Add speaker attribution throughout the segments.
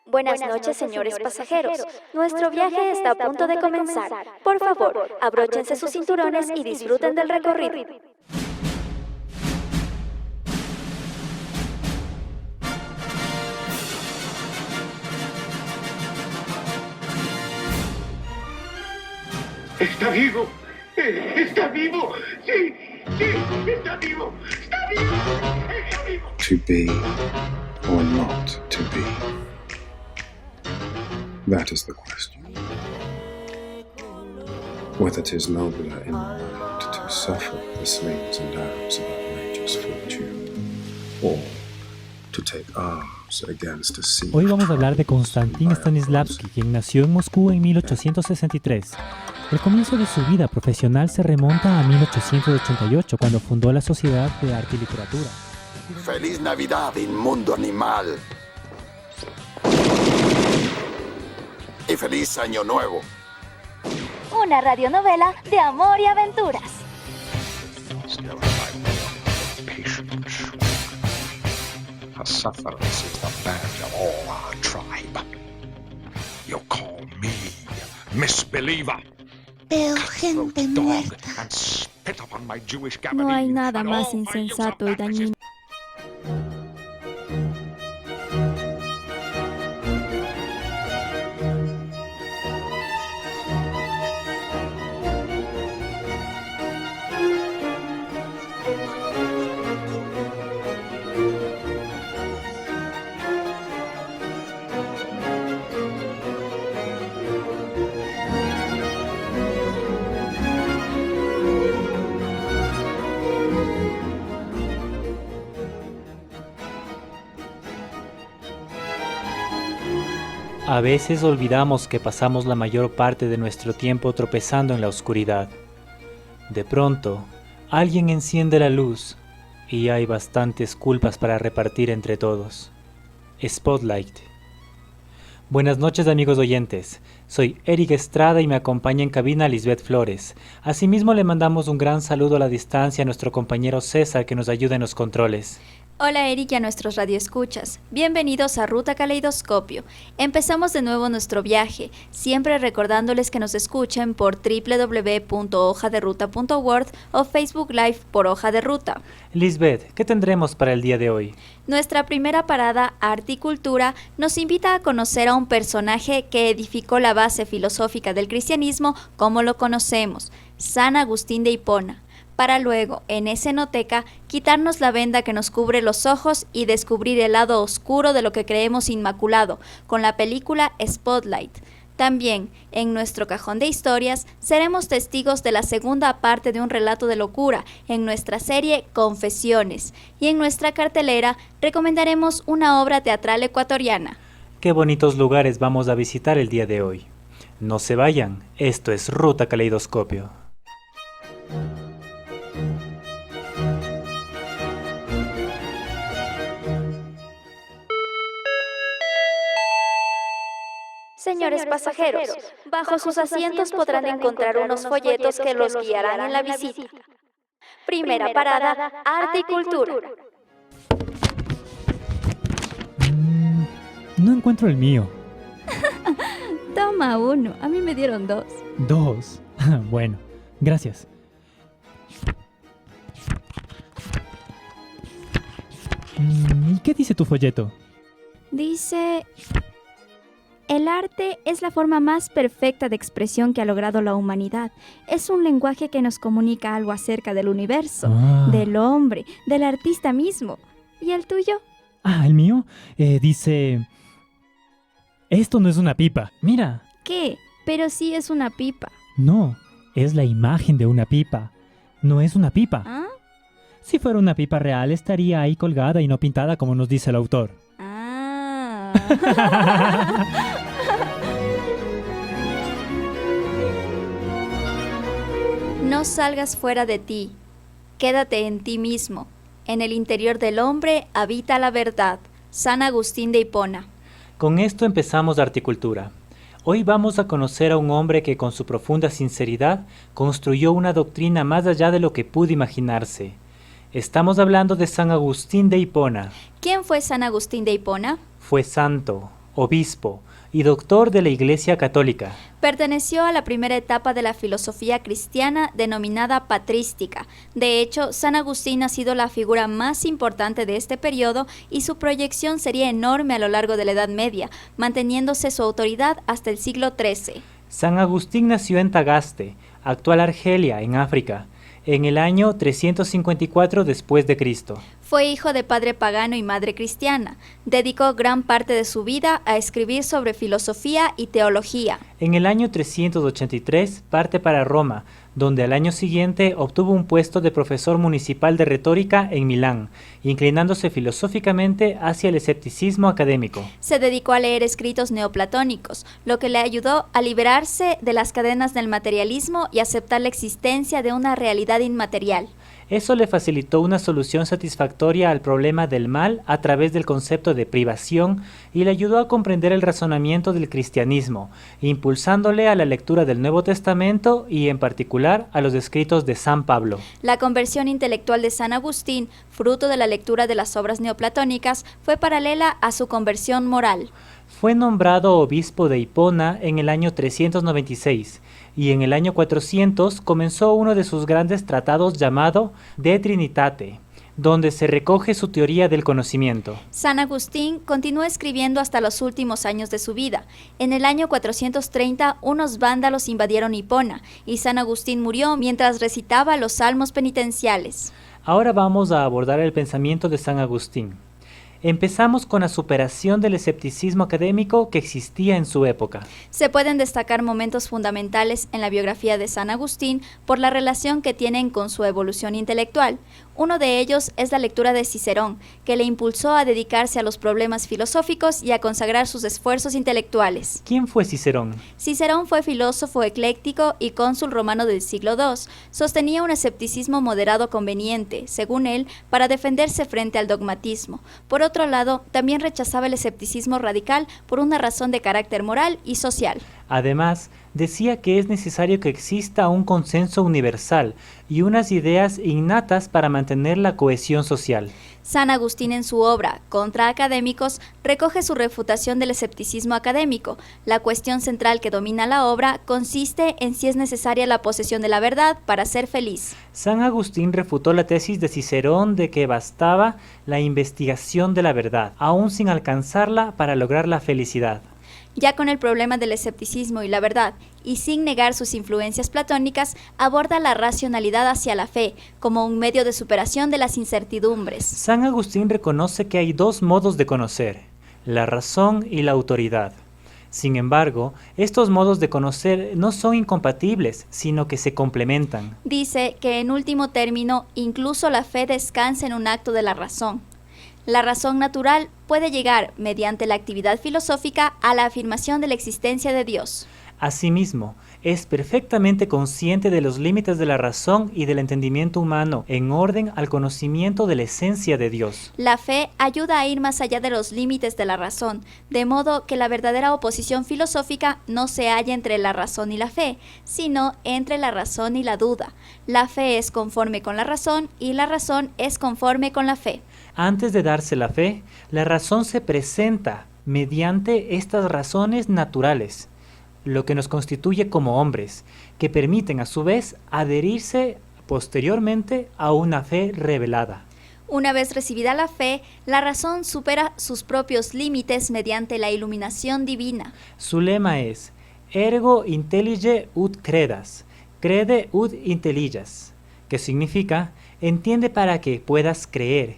Speaker 1: Buenas noches, señores pasajeros. Nuestro viaje está a punto de comenzar. Por favor, abróchense sus cinturones y disfruten del recorrido.
Speaker 2: ¡Está vivo! ¡Está vivo! ¡Sí! ¡Sí! ¡Está vivo! ¡Está vivo! ¡Está vivo!
Speaker 3: To be or not to be? That is the question. Whether 'tis nobler in the mind to suffer the slings and arrows of outrageous fortune, or to take arms against a sea.
Speaker 4: Hoy vamos a hablar de Konstantin Stanislavski, quien nació en Moscú en 1863. El comienzo de su vida profesional se remonta a 1888, cuando fundó la Sociedad de Arte y Literatura.
Speaker 5: ¡Feliz Navidad, inmundo animal! ¡Y feliz Año Nuevo!
Speaker 1: Una radionovela de amor y aventuras.
Speaker 6: Her sufferance is the badge of all our tribe. You call me misbeliever.
Speaker 7: Veo gente
Speaker 6: Dog
Speaker 7: muerta.
Speaker 6: and spit upon my Jewish
Speaker 8: No hay
Speaker 6: gabardine,
Speaker 8: nada
Speaker 6: and
Speaker 8: más
Speaker 6: all my
Speaker 8: insensato y
Speaker 6: use of
Speaker 8: dañino.
Speaker 4: A veces olvidamos que pasamos la mayor parte de nuestro tiempo tropezando en la oscuridad. De pronto, alguien enciende la luz y hay bastantes culpas para repartir entre todos. Spotlight. Buenas noches, amigos oyentes. Soy Eric Estrada y me acompaña en cabina Lisbeth Flores. Asimismo le mandamos un gran saludo a la distancia a nuestro compañero César, que nos ayuda en los controles.
Speaker 8: Hola Eric y a nuestros radioescuchas. Bienvenidos a Ruta Caleidoscopio. Empezamos de nuevo nuestro viaje, siempre recordándoles que nos escuchen por www.hojaderuta.org o Facebook Live por Hoja de Ruta.
Speaker 4: Lisbeth, ¿qué tendremos para el día de hoy?
Speaker 8: Nuestra primera parada, Arte y Cultura, nos invita a conocer a un personaje que edificó la base filosófica del cristianismo como lo conocemos, San Agustín de Hipona, para luego, en escenoteca, quitarnos la venda que nos cubre los ojos y descubrir el lado oscuro de lo que creemos inmaculado, con la película Spotlight. También, en nuestro cajón de historias, seremos testigos de la segunda parte de un relato de locura en nuestra serie Confesiones, y en nuestra cartelera recomendaremos una obra teatral ecuatoriana.
Speaker 4: Qué bonitos lugares vamos a visitar el día de hoy. No se vayan, esto es Ruta Caleidoscopio.
Speaker 1: Señores pasajeros, bajo sus asientos podrán encontrar unos folletos que los guiarán en la visita. Primera parada, Arte y Cultura.
Speaker 4: No encuentro el mío.
Speaker 8: Toma uno, a mí me dieron dos.
Speaker 4: Dos. Bueno, gracias. ¿Y qué dice tu folleto?
Speaker 8: Dice: el arte es la forma más perfecta de expresión que ha logrado la humanidad. Es un lenguaje que nos comunica algo acerca del universo, del hombre, del artista mismo. ¿Y el tuyo?
Speaker 4: ¿El mío? Dice: esto no es una pipa, mira.
Speaker 8: ¿Qué? Pero sí es una pipa.
Speaker 4: No, es la imagen de una pipa. No es una pipa.
Speaker 8: ¿Ah?
Speaker 4: Si fuera una pipa real, estaría ahí colgada y no pintada como nos dice el autor.
Speaker 8: No salgas fuera de ti, quédate en ti mismo. En el interior del hombre habita la verdad. San Agustín de Hipona.
Speaker 4: Con esto empezamos la Articultura. Hoy vamos a conocer a un hombre que con su profunda sinceridad construyó una doctrina más allá de lo que pudo imaginarse. Estamos hablando de San Agustín de Hipona.
Speaker 8: ¿Quién fue San Agustín de Hipona?
Speaker 4: Fue santo, obispo y doctor de la Iglesia Católica.
Speaker 8: Perteneció a la primera etapa de la filosofía cristiana denominada patrística. De hecho, San Agustín ha sido la figura más importante de este periodo y su proyección sería enorme a lo largo de la Edad Media, manteniéndose su autoridad hasta el siglo XIII.
Speaker 4: San Agustín nació en Tagaste, actual Argelia, en África, en el año 354 después de Cristo.
Speaker 8: Fue hijo de padre pagano y madre cristiana. Dedicó gran parte de su vida a escribir sobre filosofía y teología.
Speaker 4: En el año 383 parte para Roma, donde al año siguiente obtuvo un puesto de profesor municipal de retórica en Milán, inclinándose filosóficamente hacia el escepticismo académico.
Speaker 8: Se dedicó a leer escritos neoplatónicos, lo que le ayudó a liberarse de las cadenas del materialismo y aceptar la existencia de una realidad inmaterial.
Speaker 4: Eso le facilitó una solución satisfactoria al problema del mal a través del concepto de privación y le ayudó a comprender el razonamiento del cristianismo, impulsándole a la lectura del Nuevo Testamento y en particular a los escritos de San Pablo.
Speaker 8: La conversión intelectual de San Agustín, fruto de la lectura de las obras neoplatónicas, fue paralela a su conversión moral.
Speaker 4: Fue nombrado obispo de Hipona en el año 396 y en el año 400 comenzó uno de sus grandes tratados llamado De Trinitate, donde se recoge su teoría del conocimiento.
Speaker 8: San Agustín continuó escribiendo hasta los últimos años de su vida. En el año 430, unos vándalos invadieron Hipona y San Agustín murió mientras recitaba los salmos penitenciales.
Speaker 4: Ahora vamos a abordar el pensamiento de San Agustín. Empezamos con la superación del escepticismo académico que existía en su época.
Speaker 8: Se pueden destacar momentos fundamentales en la biografía de San Agustín por la relación que tienen con su evolución intelectual. Uno de ellos es la lectura de Cicerón, que le impulsó a dedicarse a los problemas filosóficos y a consagrar sus esfuerzos intelectuales.
Speaker 4: ¿Quién fue Cicerón?
Speaker 8: Cicerón fue filósofo ecléctico y cónsul romano del siglo II. Sostenía un escepticismo moderado conveniente, según él, para defenderse frente al dogmatismo. Por otro lado, también rechazaba el escepticismo radical por una razón de carácter moral y social.
Speaker 4: Además, decía que es necesario que exista un consenso universal y unas ideas innatas para mantener la cohesión social.
Speaker 8: San Agustín en su obra Contra Académicos recoge su refutación del escepticismo académico. La cuestión central que domina la obra consiste en si es necesaria la posesión de la verdad para ser feliz.
Speaker 4: San Agustín refutó la tesis de Cicerón de que bastaba la investigación de la verdad, aún sin alcanzarla para lograr la felicidad.
Speaker 8: Ya con el problema del escepticismo y la verdad, y sin negar sus influencias platónicas, aborda la racionalidad hacia la fe, como un medio de superación de las incertidumbres.
Speaker 4: San Agustín reconoce que hay dos modos de conocer, la razón y la autoridad. Sin embargo, estos modos de conocer no son incompatibles, sino que se complementan.
Speaker 8: Dice que en último término, incluso la fe descansa en un acto de la razón. La razón natural puede llegar, mediante la actividad filosófica, a la afirmación de la existencia de Dios.
Speaker 4: Asimismo, es perfectamente consciente de los límites de la razón y del entendimiento humano en orden al conocimiento de la esencia de Dios.
Speaker 8: La fe ayuda a ir más allá de los límites de la razón, de modo que la verdadera oposición filosófica no se halla entre la razón y la fe, sino entre la razón y la duda. La fe es conforme con la razón y la razón es conforme con la fe.
Speaker 4: Antes de darse la fe, la razón se presenta mediante estas razones naturales, lo que nos constituye como hombres, que permiten a su vez adherirse posteriormente a una fe revelada.
Speaker 8: Una vez recibida la fe, la razón supera sus propios límites mediante la iluminación divina.
Speaker 4: Su lema es ergo intellige ut credas, crede ut intelligas, que significa entiende para que puedas creer,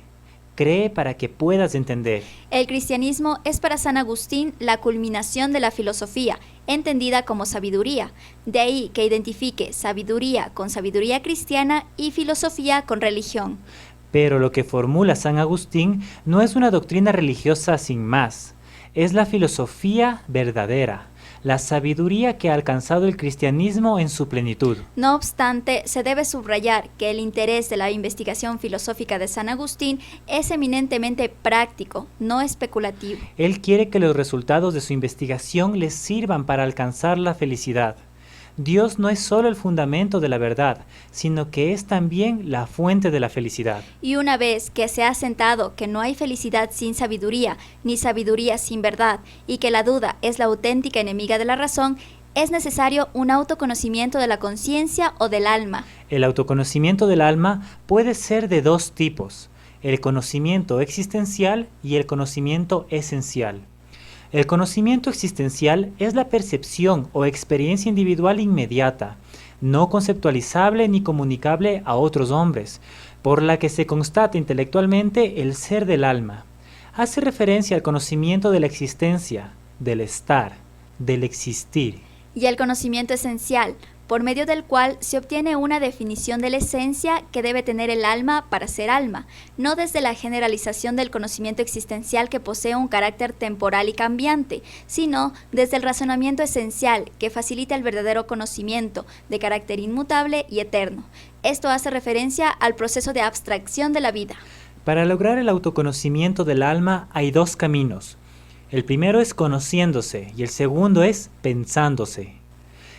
Speaker 4: cree para que puedas entender.
Speaker 8: El cristianismo es para San Agustín la culminación de la filosofía, entendida como sabiduría. De ahí que identifique sabiduría con sabiduría cristiana y filosofía con religión.
Speaker 4: Pero lo que formula San Agustín no es una doctrina religiosa sin más, es la filosofía verdadera, la sabiduría que ha alcanzado el cristianismo en su plenitud.
Speaker 8: No obstante, se debe subrayar que el interés de la investigación filosófica de San Agustín es eminentemente práctico, no especulativo.
Speaker 4: Él quiere que los resultados de su investigación les sirvan para alcanzar la felicidad. Dios no es solo el fundamento de la verdad, sino que es también la fuente de la felicidad.
Speaker 8: Y una vez que se ha sentado que no hay felicidad sin sabiduría, ni sabiduría sin verdad, y que la duda es la auténtica enemiga de la razón, es necesario un autoconocimiento de la conciencia o del alma.
Speaker 4: El autoconocimiento del alma puede ser de dos tipos: el conocimiento existencial y el conocimiento esencial. El conocimiento existencial es la percepción o experiencia individual inmediata, no conceptualizable ni comunicable a otros hombres, por la que se constata intelectualmente el ser del alma. Hace referencia al conocimiento de la existencia, del estar, del existir.
Speaker 8: Y el conocimiento esencial, por medio del cual se obtiene una definición de la esencia que debe tener el alma para ser alma, no desde la generalización del conocimiento existencial que posee un carácter temporal y cambiante, sino desde el razonamiento esencial que facilita el verdadero conocimiento de carácter inmutable y eterno. Esto hace referencia al proceso de abstracción de la vida.
Speaker 4: Para lograr el autoconocimiento del alma hay dos caminos. El primero es conociéndose y el segundo es pensándose.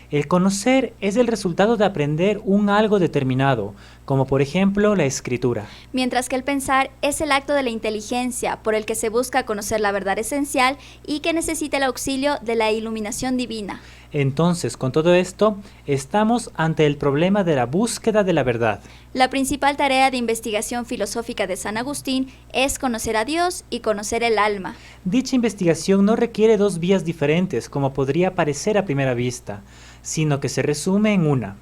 Speaker 4: El conocer es el resultado de aprender un algo determinado, como por ejemplo la escritura.
Speaker 8: Mientras que el pensar es el acto de la inteligencia por el que se busca conocer la verdad esencial y que necesita el auxilio de la iluminación divina.
Speaker 4: Entonces, con todo esto, estamos ante el problema de la búsqueda de la verdad.
Speaker 8: La principal tarea de investigación filosófica de San Agustín es conocer a Dios y conocer el alma.
Speaker 4: Dicha investigación no requiere dos vías diferentes, como podría parecer a primera vista, sino que se resume en una.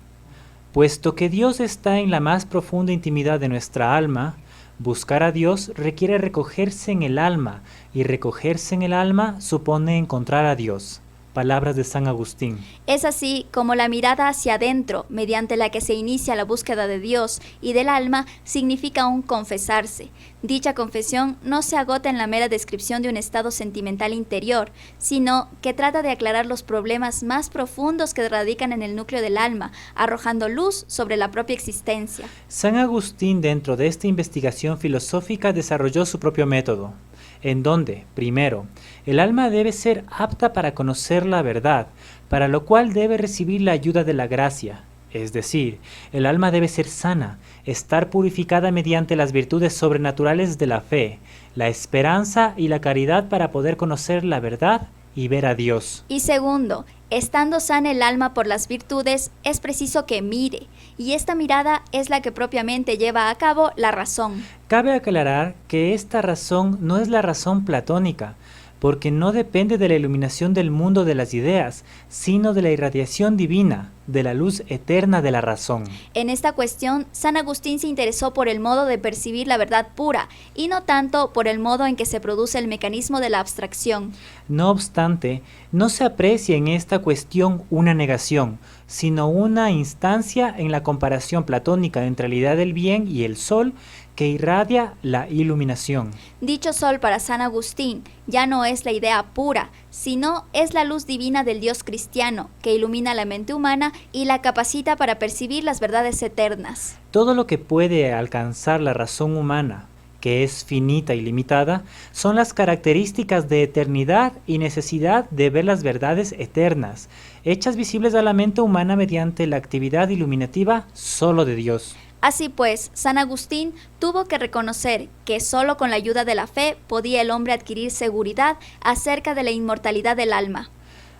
Speaker 4: Puesto que Dios está en la más profunda intimidad de nuestra alma, buscar a Dios requiere recogerse en el alma, y recogerse en el alma supone encontrar a Dios. Palabras de San Agustín.
Speaker 8: Es así como la mirada hacia adentro, mediante la que se inicia la búsqueda de Dios y del alma, significa un confesarse. Dicha confesión no se agota en la mera descripción de un estado sentimental interior, sino que trata de aclarar los problemas más profundos que radican en el núcleo del alma, arrojando luz sobre la propia existencia.
Speaker 4: San Agustín, dentro de esta investigación filosófica, desarrolló su propio método, en donde, primero, el alma debe ser apta para conocer la verdad, para lo cual debe recibir la ayuda de la gracia, es decir, el alma debe ser sana, estar purificada mediante las virtudes sobrenaturales de la fe, la esperanza y la caridad para poder conocer la verdad y ver a Dios.
Speaker 8: Y segundo, estando sana el alma por las virtudes, es preciso que mire, y esta mirada es la que propiamente lleva a cabo la razón.
Speaker 4: Cabe aclarar que esta razón no es la razón platónica, porque no depende de la iluminación del mundo de las ideas, sino de la irradiación divina, de la luz eterna de la razón.
Speaker 8: En esta cuestión, San Agustín se interesó por el modo de percibir la verdad pura, y no tanto por el modo en que se produce el mecanismo de la abstracción.
Speaker 4: No obstante, no se aprecia en esta cuestión una negación, sino una instancia en la comparación platónica entre la idea del bien y el sol, que irradia la iluminación.
Speaker 8: Dicho sol para San Agustín ya no es la idea pura, sino es la luz divina del Dios cristiano, que ilumina la mente humana y la capacita para percibir las verdades eternas.
Speaker 4: Todo lo que puede alcanzar la razón humana, que es finita y limitada, son las características de eternidad y necesidad de ver las verdades eternas, hechas visibles a la mente humana mediante la actividad iluminativa solo de Dios.
Speaker 8: Así pues, San Agustín tuvo que reconocer que solo con la ayuda de la fe podía el hombre adquirir seguridad acerca de la inmortalidad del alma.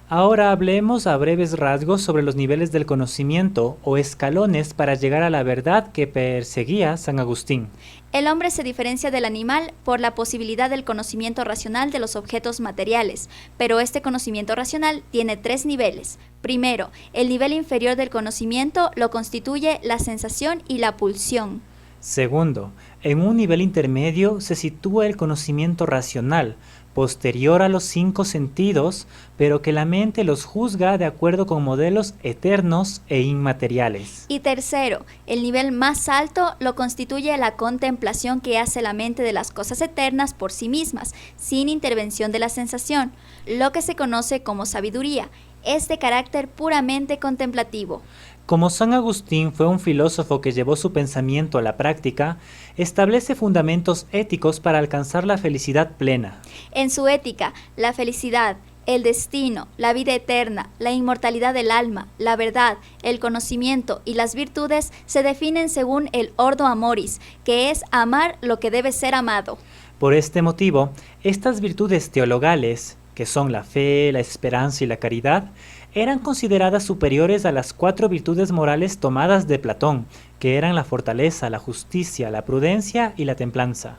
Speaker 4: Ahora hablemos a breves rasgos sobre los niveles del conocimiento o escalones para llegar a la verdad que perseguía San Agustín.
Speaker 8: El hombre se diferencia del animal por la posibilidad del conocimiento racional de los objetos materiales, pero este conocimiento racional tiene 3 niveles. Primero, el nivel inferior del conocimiento lo constituye la sensación y la pulsión.
Speaker 4: Segundo, en un nivel intermedio se sitúa el conocimiento racional, posterior a los 5 sentidos, pero que la mente los juzga de acuerdo con modelos eternos e inmateriales.
Speaker 8: Y tercero, el nivel más alto lo constituye la contemplación que hace la mente de las cosas eternas por sí mismas, sin intervención de la sensación, lo que se conoce como sabiduría. es de carácter puramente contemplativo.
Speaker 4: Como San Agustín fue un filósofo que llevó su pensamiento a la práctica, establece fundamentos éticos para alcanzar la felicidad plena.
Speaker 8: En su ética, la felicidad, el destino, la vida eterna, la inmortalidad del alma, la verdad, el conocimiento y las virtudes se definen según el Ordo Amoris, que es amar lo que debe ser amado.
Speaker 4: Por este motivo, estas virtudes teologales, que son la fe, la esperanza y la caridad, eran consideradas superiores a las 4 virtudes morales tomadas de Platón, que eran la fortaleza, la justicia, la prudencia y la templanza.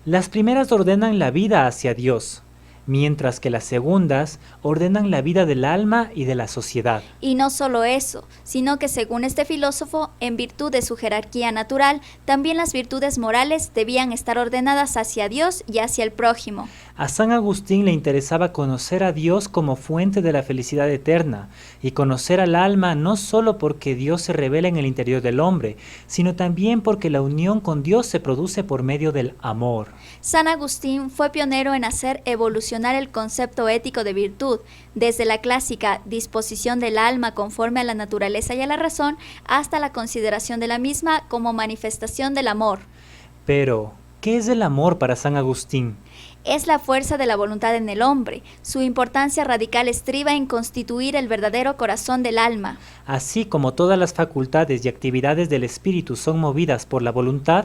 Speaker 4: Las primeras ordenan la vida hacia Dios, mientras que las segundas ordenan la vida del alma y de la sociedad.
Speaker 8: Y no solo eso, sino que según este filósofo, en virtud de su jerarquía natural, también las virtudes morales debían estar ordenadas hacia Dios y hacia el prójimo.
Speaker 4: A San Agustín le interesaba conocer a Dios como fuente de la felicidad eterna, y conocer al alma no solo porque Dios se revela en el interior del hombre, sino también porque la unión con Dios se produce por medio del amor.
Speaker 8: San Agustín fue pionero en hacer evolucionar el concepto ético de virtud, desde la clásica disposición del alma conforme a la naturaleza y a la razón, hasta la consideración de la misma como manifestación del amor.
Speaker 4: Pero, ¿qué es el amor para San Agustín?
Speaker 8: Es la fuerza de la voluntad en el hombre. Su importancia radical estriba en constituir el verdadero corazón del alma.
Speaker 4: Así como todas las facultades y actividades del espíritu son movidas por la voluntad,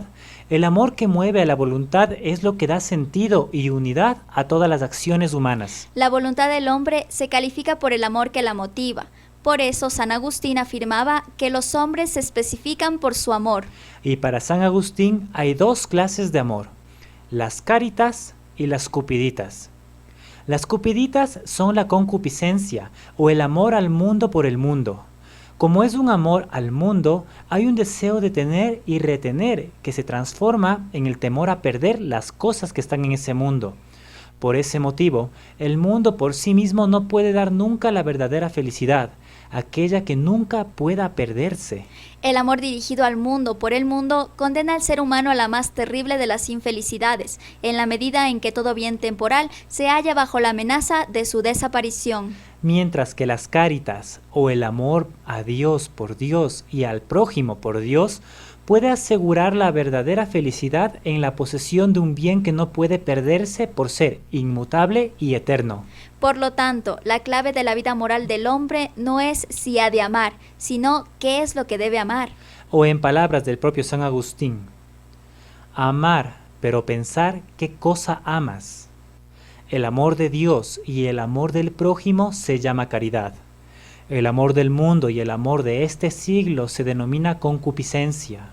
Speaker 4: el amor que mueve a la voluntad es lo que da sentido y unidad a todas las acciones humanas.
Speaker 8: La voluntad del hombre se califica por el amor que la motiva. Por eso San Agustín afirmaba que los hombres se especifican por su amor.
Speaker 4: Y para San Agustín hay 2 clases de amor: las caritas y las cupiditas. Las cupiditas son la concupiscencia o el amor al mundo por el mundo. Como es un amor al mundo, hay un deseo de tener y retener que se transforma en el temor a perder las cosas que están en ese mundo. Por ese motivo, el mundo por sí mismo no puede dar nunca la verdadera felicidad, aquella que nunca pueda perderse.
Speaker 8: El amor dirigido al mundo por el mundo condena al ser humano a la más terrible de las infelicidades, en la medida en que todo bien temporal se halla bajo la amenaza de su desaparición.
Speaker 4: Mientras que las caritas, o el amor a Dios por Dios y al prójimo por Dios, puede asegurar la verdadera felicidad en la posesión de un bien que no puede perderse por ser inmutable y eterno.
Speaker 8: Por lo tanto, la clave de la vida moral del hombre no es si ha de amar, sino qué es lo que debe amar.
Speaker 4: O en palabras del propio San Agustín: amar, pero pensar qué cosa amas. El amor de Dios y el amor del prójimo se llama caridad. El amor del mundo y el amor de este siglo se denomina concupiscencia.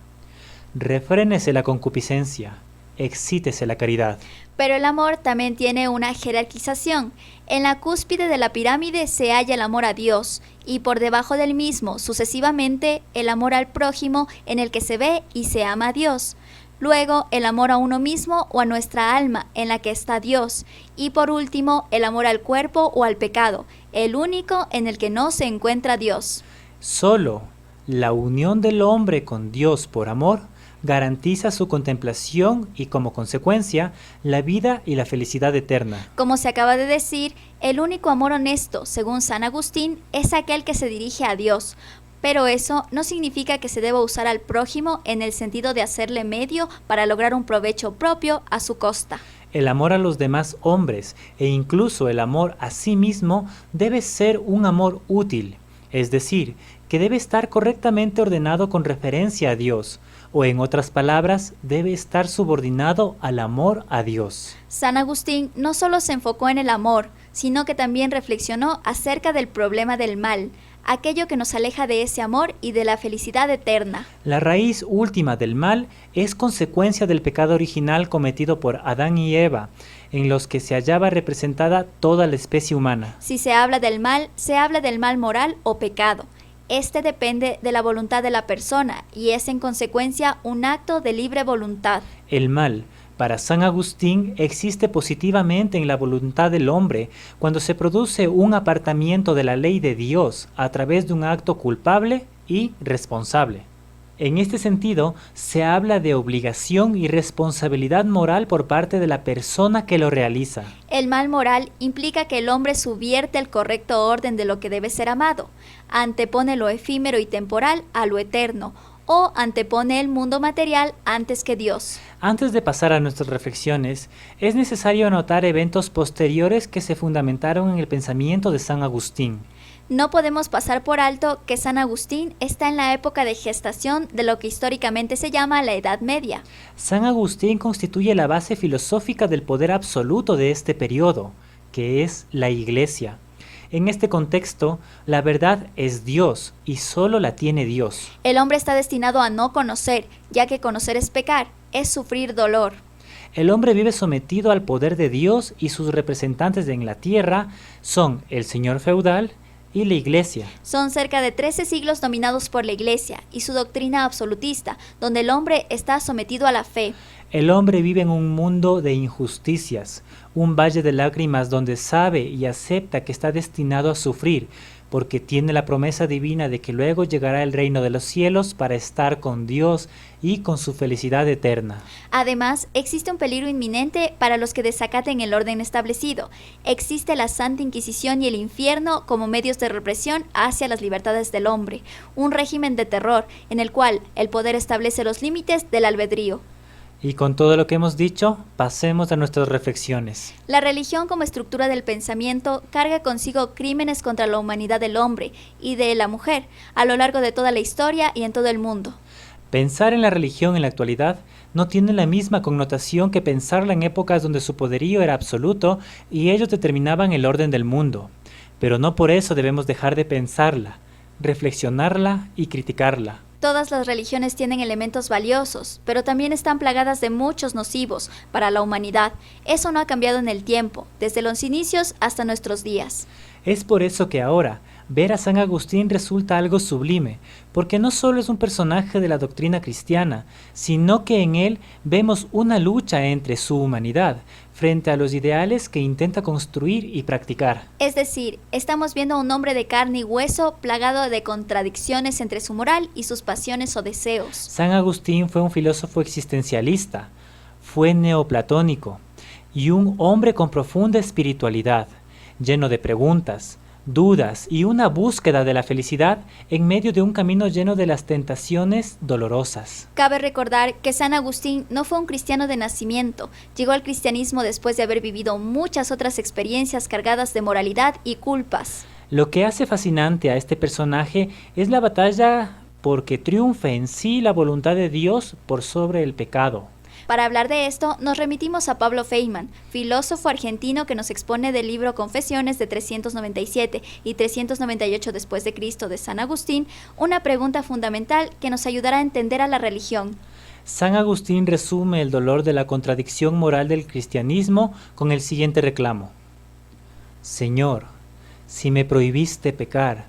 Speaker 4: Refrénese la concupiscencia, excítese la caridad.
Speaker 8: Pero el amor también tiene una jerarquización. En la cúspide de la pirámide se halla el amor a Dios, y por debajo del mismo, sucesivamente, el amor al prójimo, en el que se ve y se ama a Dios. Luego, el amor a uno mismo o a nuestra alma, en la que está Dios. Y por último, el amor al cuerpo o al pecado, el único en el que no se encuentra Dios.
Speaker 4: Solo la unión del hombre con Dios por amor garantiza su contemplación y, como consecuencia, la vida y la felicidad eterna.
Speaker 8: Como se acaba de decir, el único amor honesto, según San Agustín, es aquel que se dirige a Dios. Pero eso no significa que se deba usar al prójimo en el sentido de hacerle medio para lograr un provecho propio a su costa.
Speaker 4: El amor a los demás hombres e incluso el amor a sí mismo debe ser un amor útil, es decir, que debe estar correctamente ordenado con referencia a Dios, o en otras palabras, debe estar subordinado al amor a Dios.
Speaker 8: San Agustín no solo se enfocó en el amor, sino que también reflexionó acerca del problema del mal, aquello que nos aleja de ese amor y de la felicidad eterna.
Speaker 4: La raíz última del mal es consecuencia del pecado original cometido por Adán y Eva, en los que se hallaba representada toda la especie humana.
Speaker 8: Si se habla del mal, se habla del mal moral o pecado. Este depende de la voluntad de la persona y es en consecuencia un acto de libre voluntad.
Speaker 4: El mal, para San Agustín, existe positivamente en la voluntad del hombre cuando se produce un apartamiento de la ley de Dios a través de un acto culpable y responsable. En este sentido, se habla de obligación y responsabilidad moral por parte de la persona que lo realiza.
Speaker 8: El mal moral implica que el hombre subvierte el correcto orden de lo que debe ser amado, antepone lo efímero y temporal a lo eterno, o antepone el mundo material antes que Dios.
Speaker 4: Antes de pasar a nuestras reflexiones, es necesario anotar eventos posteriores que se fundamentaron en el pensamiento de San Agustín.
Speaker 8: No podemos pasar por alto que San Agustín está en la época de gestación de lo que históricamente se llama la Edad Media.
Speaker 4: San Agustín constituye la base filosófica del poder absoluto de este periodo, que es la Iglesia. En este contexto, la verdad es Dios y solo la tiene Dios.
Speaker 8: El hombre está destinado a no conocer, ya que conocer es pecar, es sufrir dolor.
Speaker 4: El hombre vive sometido al poder de Dios y sus representantes en la tierra son el señor feudal y la Iglesia.
Speaker 8: Son cerca de 13 siglos dominados por la Iglesia y su doctrina absolutista, donde el hombre está sometido a la fe.
Speaker 4: El hombre vive en un mundo de injusticias, un valle de lágrimas donde sabe y acepta que está destinado a sufrir, porque tiene la promesa divina de que luego llegará el reino de los cielos para estar con Dios y con su felicidad eterna.
Speaker 8: Además, existe un peligro inminente para los que desacaten el orden establecido. Existe la Santa Inquisición y el infierno como medios de represión hacia las libertades del hombre, un régimen de terror en el cual el poder establece los límites del albedrío.
Speaker 4: Y con todo lo que hemos dicho, pasemos a nuestras reflexiones.
Speaker 8: La religión como estructura del pensamiento carga consigo crímenes contra la humanidad del hombre y de la mujer a lo largo de toda la historia y en todo el mundo.
Speaker 4: Pensar en la religión en la actualidad no tiene la misma connotación que pensarla en épocas donde su poderío era absoluto y ellos determinaban el orden del mundo. Pero no por eso debemos dejar de pensarla, reflexionarla y criticarla.
Speaker 8: Todas las religiones tienen elementos valiosos, pero también están plagadas de muchos nocivos para la humanidad. Eso no ha cambiado en el tiempo, desde los inicios hasta nuestros días.
Speaker 4: Es por eso que ahora, ver a San Agustín resulta algo sublime, porque no solo es un personaje de la doctrina cristiana, sino que en él vemos una lucha entre su humanidad, frente a los ideales que intenta construir y practicar.
Speaker 8: Es decir, estamos viendo a un hombre de carne y hueso plagado de contradicciones entre su moral y sus pasiones o deseos.
Speaker 4: San Agustín fue un filósofo existencialista, fue neoplatónico y un hombre con profunda espiritualidad, lleno de preguntas, dudas y una búsqueda de la felicidad en medio de un camino lleno de las tentaciones dolorosas.
Speaker 8: Cabe recordar que San Agustín no fue un cristiano de nacimiento, llegó al cristianismo después de haber vivido muchas otras experiencias cargadas de moralidad y culpas.
Speaker 4: Lo que hace fascinante a este personaje es la batalla porque triunfe en sí la voluntad de Dios por sobre el pecado.
Speaker 8: Para hablar de esto, nos remitimos a Pablo Feynman, filósofo argentino que nos expone del libro Confesiones de 397 y 398 después de Cristo de San Agustín, una pregunta fundamental que nos ayudará a entender a la religión.
Speaker 4: San Agustín resume el dolor de la contradicción moral del cristianismo con el siguiente reclamo. Señor, si me prohibiste pecar,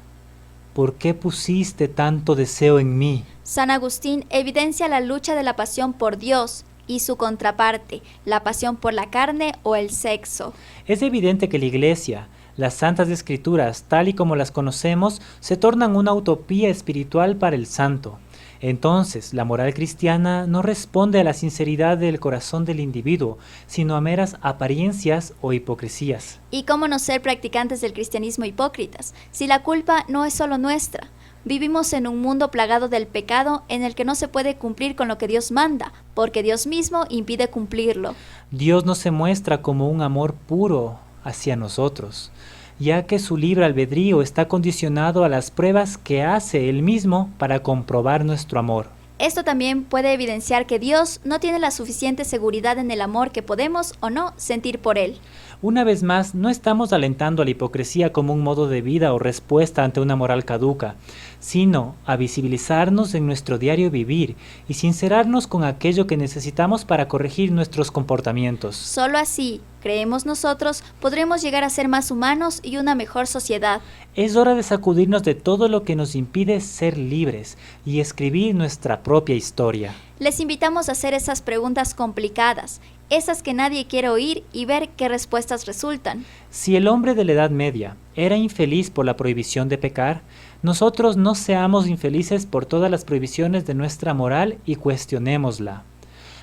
Speaker 4: ¿por qué pusiste tanto deseo en mí?
Speaker 8: San Agustín evidencia la lucha de la pasión por Dios y su contraparte, la pasión por la carne o el sexo.
Speaker 4: Es evidente que la Iglesia, las Santas Escrituras, tal y como las conocemos, se tornan una utopía espiritual para el santo. Entonces, la moral cristiana no responde a la sinceridad del corazón del individuo, sino a meras apariencias o hipocresías.
Speaker 8: ¿Y cómo no ser practicantes del cristianismo hipócritas, si la culpa no es solo nuestra? Vivimos en un mundo plagado del pecado en el que no se puede cumplir con lo que Dios manda, porque Dios mismo impide cumplirlo.
Speaker 4: Dios no se muestra como un amor puro hacia nosotros, ya que su libre albedrío está condicionado a las pruebas que hace Él mismo para comprobar nuestro amor.
Speaker 8: Esto también puede evidenciar que Dios no tiene la suficiente seguridad en el amor que podemos o no sentir por Él.
Speaker 4: Una vez más, no estamos alentando a la hipocresía como un modo de vida o respuesta ante una moral caduca, sino a visibilizarnos en nuestro diario vivir y sincerarnos con aquello que necesitamos para corregir nuestros comportamientos.
Speaker 8: Solo así, creemos nosotros, podremos llegar a ser más humanos y una mejor sociedad.
Speaker 4: Es hora de sacudirnos de todo lo que nos impide ser libres y escribir nuestra propia historia.
Speaker 8: Les invitamos a hacer esas preguntas complicadas, esas que nadie quiere oír y ver qué respuestas resultan.
Speaker 4: Si el hombre de la Edad Media era infeliz por la prohibición de pecar, Nosotros no seamos infelices por todas las prohibiciones de nuestra moral y cuestionémosla,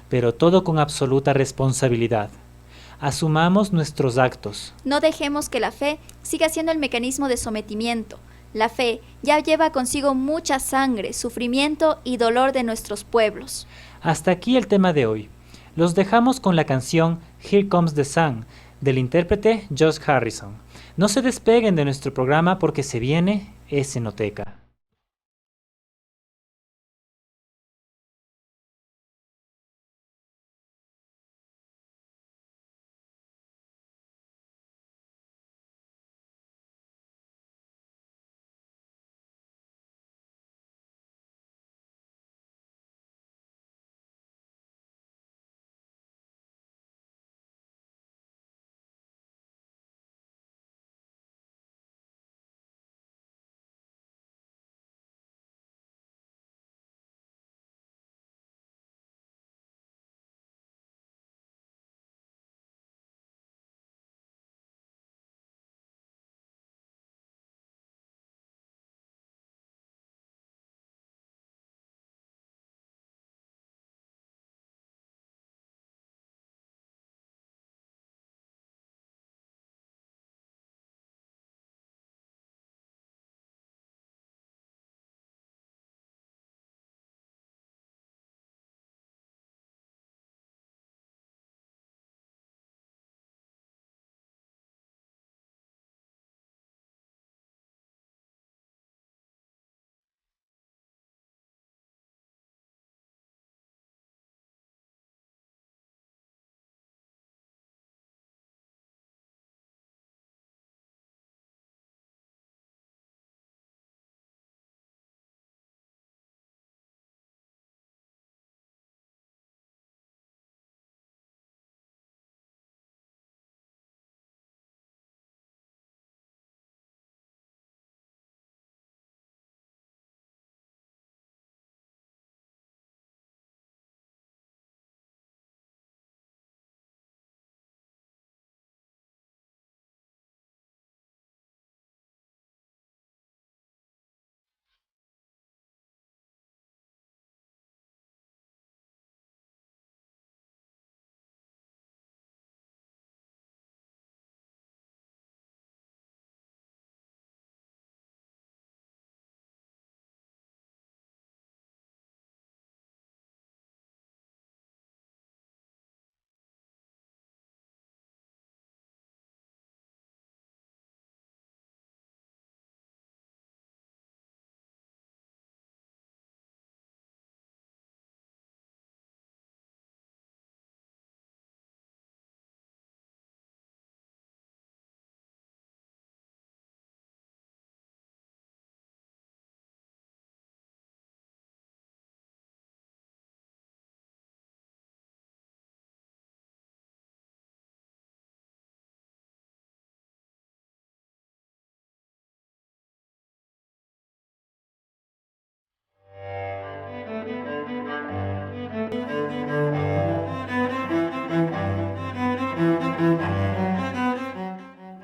Speaker 4: pero todo con absoluta responsabilidad. Asumamos nuestros actos.
Speaker 8: No dejemos que la fe siga siendo el mecanismo de sometimiento. La fe ya lleva consigo mucha sangre, sufrimiento y dolor de nuestros pueblos.
Speaker 4: Hasta aquí el tema de hoy. Los dejamos con la canción Here Comes the Sun, del intérprete Josh Harrison. No se despeguen de nuestro programa porque se viene Escenoteca.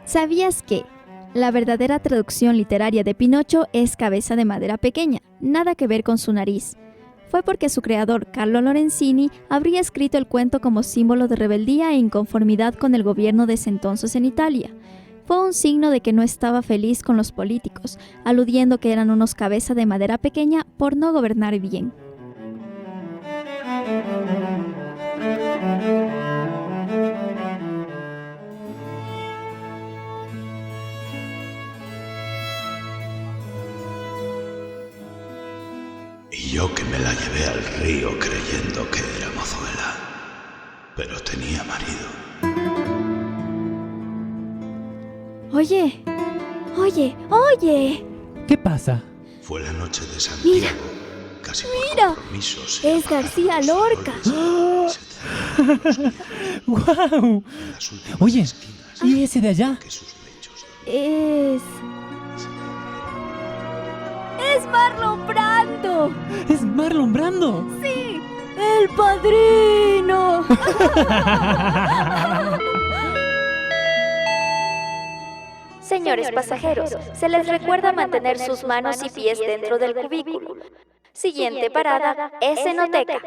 Speaker 8: ¿Sabías que la verdadera traducción literaria de Pinocho es cabeza de madera pequeña? Nada que ver con su nariz. Fue porque su creador, Carlo Lorenzini, habría escrito el cuento como símbolo de rebeldía e inconformidad con el gobierno de ese entonces en Italia. Fue un signo de que no estaba feliz con los políticos, aludiendo que eran unos cabeza de madera pequeña por no gobernar bien.
Speaker 9: Y yo que me la llevé al río creyendo que era mozuela, pero tenía marido.
Speaker 8: Oye, oye, oye.
Speaker 4: ¿Qué pasa?
Speaker 9: Fue la noche de Santiago, casi por compromisos.
Speaker 8: Es García Lorca.
Speaker 4: ¡Guau! Oye, ¿y ese de allá?
Speaker 8: Es Marlon Brando.
Speaker 4: ¿Es Marlon Brando?
Speaker 8: Sí, el padrino.
Speaker 1: Señores pasajeros, se les recuerda mantener sus manos y pies dentro del cubículo. Siguiente parada, Escenoteca.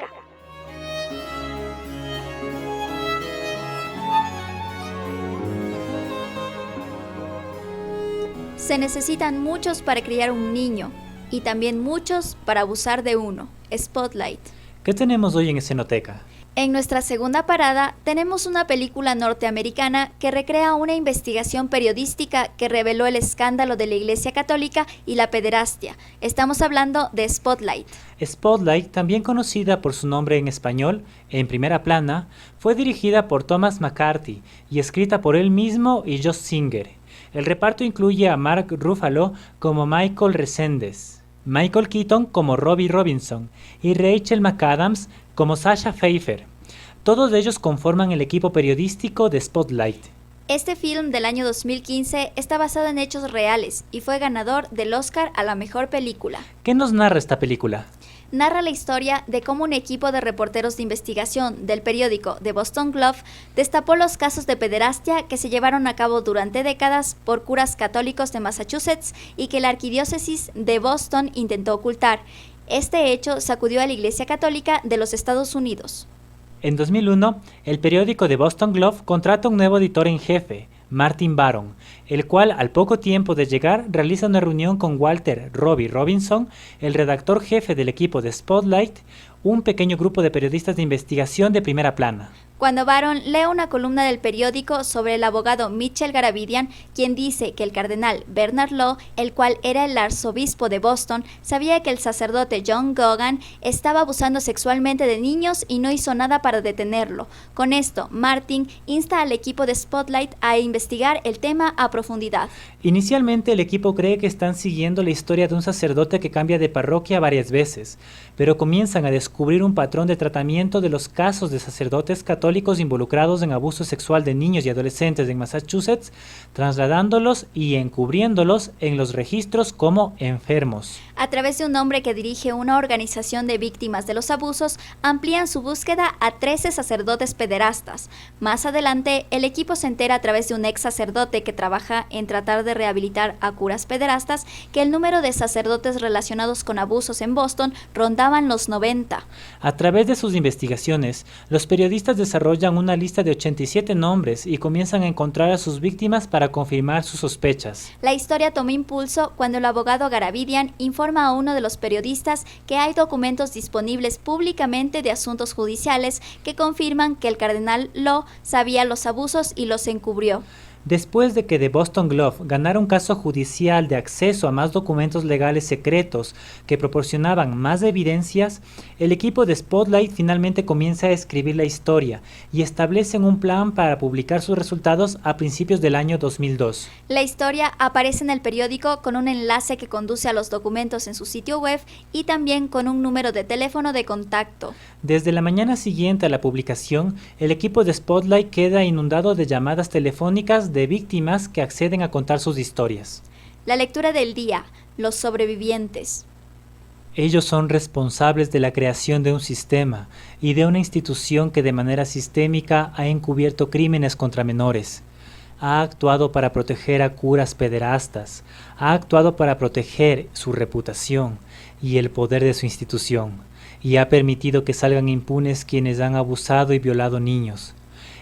Speaker 8: Se necesitan muchos para criar un niño y también muchos para abusar de uno. Spotlight.
Speaker 4: ¿Qué tenemos hoy en Escenoteca?
Speaker 8: En nuestra segunda parada tenemos una película norteamericana que recrea una investigación periodística que reveló el escándalo de la Iglesia Católica y la pederastia. Estamos hablando de Spotlight.
Speaker 4: Spotlight, también conocida por su nombre en español, En Primera Plana, fue dirigida por Thomas McCarthy y escrita por él mismo y Josh Singer. El reparto incluye a Mark Ruffalo como Michael Resendes, Michael Keaton como Robbie Robinson y Rachel McAdams como Sasha Pfeiffer. Todos ellos conforman el equipo periodístico de Spotlight.
Speaker 8: Este film del año 2015 está basado en hechos reales y fue ganador del Oscar a la mejor película.
Speaker 4: ¿Qué nos narra esta película?
Speaker 8: Narra la historia de cómo un equipo de reporteros de investigación del periódico The Boston Globe destapó los casos de pederastia que se llevaron a cabo durante décadas por curas católicos de Massachusetts y que la arquidiócesis de Boston intentó ocultar. Este hecho sacudió a la Iglesia Católica de los Estados Unidos.
Speaker 4: En 2001, el periódico The Boston Globe contrata un nuevo editor en jefe, Martin Baron, el cual al poco tiempo de llegar realiza una reunión con Walter Robbie Robinson, el redactor jefe del equipo de Spotlight, un pequeño grupo de periodistas de investigación de primera plana.
Speaker 8: Cuando Baron lee una columna del periódico sobre el abogado Mitchell Garavidian, quien dice que el cardenal Bernard Law, el cual era el arzobispo de Boston, sabía que el sacerdote John Gogan estaba abusando sexualmente de niños y no hizo nada para detenerlo. Con esto, Martin insta al equipo de Spotlight a investigar el tema a profundidad.
Speaker 4: Inicialmente el equipo cree que están siguiendo la historia de un sacerdote que cambia de parroquia varias veces, pero comienzan a descubrir un patrón de tratamiento de los casos de sacerdotes católicos involucrados en abuso sexual de niños y adolescentes en Massachusetts, trasladándolos y encubriéndolos en los registros como enfermos.
Speaker 8: A través de un hombre que dirige una organización de víctimas de los abusos, amplían su búsqueda a 13 sacerdotes pederastas. Más adelante, el equipo se entera a través de un ex sacerdote que trabaja en tratar de rehabilitar a curas pederastas que el número de sacerdotes relacionados con abusos en Boston rondaban los 90.
Speaker 4: A través de sus investigaciones, los periodistas desarrollan una lista de 87 nombres y comienzan a encontrar a sus víctimas para confirmar sus sospechas.
Speaker 8: La historia tomó impulso cuando el abogado Garavidian informa a uno de los periodistas que hay documentos disponibles públicamente de asuntos judiciales que confirman que el cardenal Law sabía los abusos y los encubrió.
Speaker 4: Después de que The Boston Globe ganara un caso judicial de acceso a más documentos legales secretos que proporcionaban más evidencias, el equipo de Spotlight finalmente comienza a escribir la historia y establecen un plan para publicar sus resultados a principios del año 2002.
Speaker 8: La historia aparece en el periódico con un enlace que conduce a los documentos en su sitio web y también con un número de teléfono de contacto.
Speaker 4: Desde la mañana siguiente a la publicación, el equipo de Spotlight queda inundado de llamadas telefónicas de víctimas que acceden a contar sus historias.
Speaker 8: La lectura del día, los sobrevivientes.
Speaker 4: Ellos son responsables de la creación de un sistema y de una institución que de manera sistémica ha encubierto crímenes contra menores. Ha actuado para proteger a curas pederastas, ha actuado para proteger su reputación y el poder de su institución, y ha permitido que salgan impunes quienes han abusado y violado niños.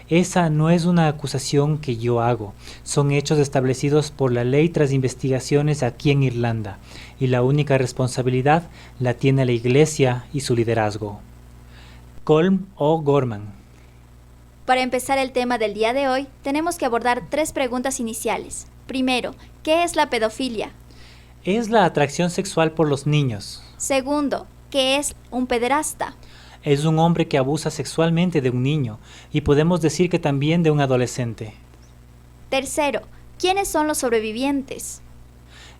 Speaker 4: Esa no es una acusación que yo hago, son hechos establecidos por la ley tras investigaciones aquí en Irlanda, y la única responsabilidad la tiene la Iglesia y su liderazgo. Colm O'Gorman.
Speaker 8: Para empezar el tema del día de hoy, tenemos que abordar 3 preguntas iniciales. Primero, ¿qué es la pedofilia?
Speaker 4: Es la atracción sexual por los niños.
Speaker 8: Segundo, ¿qué es un pederasta?
Speaker 4: Es un hombre que abusa sexualmente de un niño, y podemos decir que también de un adolescente.
Speaker 8: Tercero, ¿quiénes son los sobrevivientes?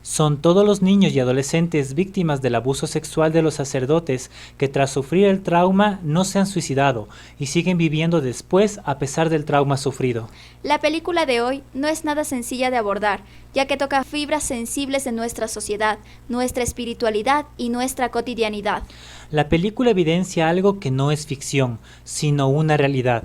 Speaker 4: Son todos los niños y adolescentes víctimas del abuso sexual de los sacerdotes que tras sufrir el trauma no se han suicidado y siguen viviendo después a pesar del trauma sufrido.
Speaker 8: La película de hoy no es nada sencilla de abordar, ya que toca fibras sensibles de nuestra sociedad, nuestra espiritualidad y nuestra cotidianidad.
Speaker 4: La película evidencia algo que no es ficción, sino una realidad.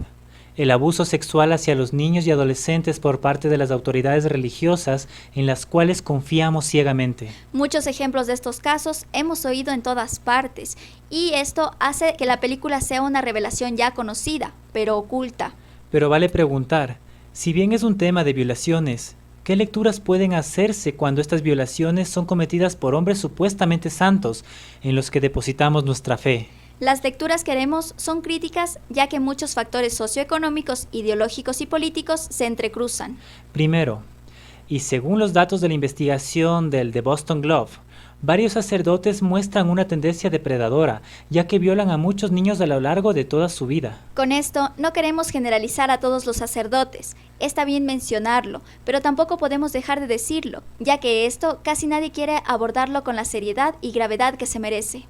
Speaker 4: el abuso sexual hacia los niños y adolescentes por parte de las autoridades religiosas en las cuales confiamos ciegamente.
Speaker 8: Muchos ejemplos de estos casos hemos oído en todas partes, y esto hace que la película sea una revelación ya conocida, pero oculta.
Speaker 4: Pero vale preguntar, si bien es un tema de violaciones, ¿qué lecturas pueden hacerse cuando estas violaciones son cometidas por hombres supuestamente santos en los que depositamos nuestra fe?
Speaker 8: Las lecturas que haremos son críticas, ya que muchos factores socioeconómicos, ideológicos y políticos se entrecruzan.
Speaker 4: Primero, y según los datos de la investigación del The Boston Globe, varios sacerdotes muestran una tendencia depredadora, ya que violan a muchos niños a lo largo de toda su vida.
Speaker 8: Con esto, no queremos generalizar a todos los sacerdotes. Está bien mencionarlo, pero tampoco podemos dejar de decirlo, ya que esto casi nadie quiere abordarlo con la seriedad y gravedad que se merece.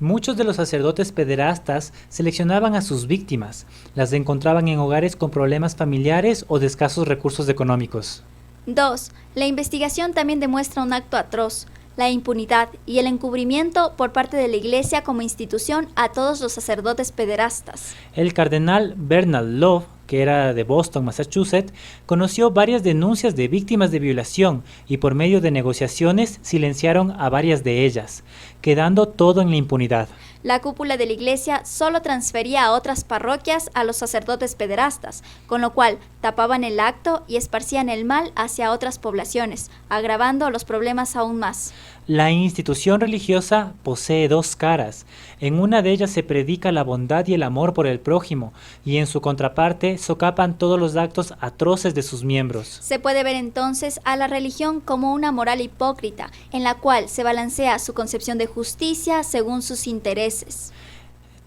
Speaker 4: Muchos de los sacerdotes pederastas seleccionaban a sus víctimas, las encontraban en hogares con problemas familiares o de escasos recursos económicos.
Speaker 8: 2. La investigación también demuestra un acto atroz, la impunidad y el encubrimiento por parte de la Iglesia como institución a todos los sacerdotes pederastas.
Speaker 4: El cardenal Bernard Love, que era de Boston, Massachusetts, conoció varias denuncias de víctimas de violación y por medio de negociaciones silenciaron a varias de ellas, quedando todo en la impunidad.
Speaker 8: La cúpula de la Iglesia solo transfería a otras parroquias a los sacerdotes pederastas, con lo cual tapaban el acto y esparcían el mal hacia otras poblaciones, agravando los problemas aún más.
Speaker 4: La institución religiosa posee dos caras. En una de ellas se predica la bondad y el amor por el prójimo, y en su contraparte socapan todos los actos atroces de sus miembros.
Speaker 8: Se puede ver entonces a la religión como una moral hipócrita, en la cual se balancea su concepción de justicia según sus intereses.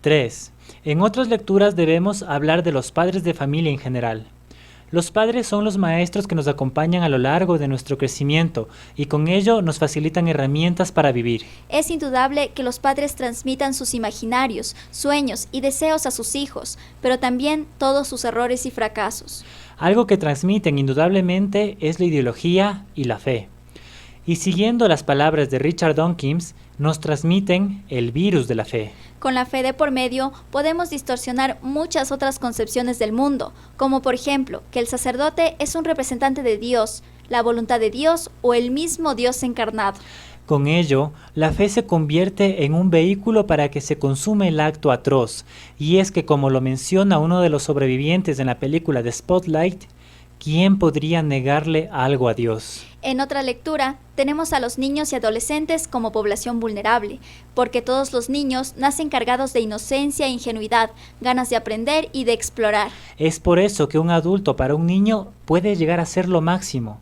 Speaker 4: 3. En otras lecturas debemos hablar de los padres de familia en general. Los padres son los maestros que nos acompañan a lo largo de nuestro crecimiento y con ello nos facilitan herramientas para vivir.
Speaker 8: Es indudable que los padres transmitan sus imaginarios, sueños y deseos a sus hijos, pero también todos sus errores y fracasos.
Speaker 4: Algo que transmiten indudablemente es la ideología y la fe. Y siguiendo las palabras de Richard Dawkins, nos transmiten el virus de la fe.
Speaker 8: Con la fe de por medio podemos distorsionar muchas otras concepciones del mundo, como por ejemplo que el sacerdote es un representante de Dios, la voluntad de Dios o el mismo Dios encarnado.
Speaker 4: Con ello, la fe se convierte en un vehículo para que se consume el acto atroz, y es que como lo menciona uno de los sobrevivientes en la película de Spotlight, ¿quién podría negarle algo a Dios?
Speaker 8: En otra lectura, tenemos a los niños y adolescentes como población vulnerable, porque todos los niños nacen cargados de inocencia e ingenuidad, ganas de aprender y de explorar.
Speaker 4: Es por eso que un adulto para un niño puede llegar a ser lo máximo.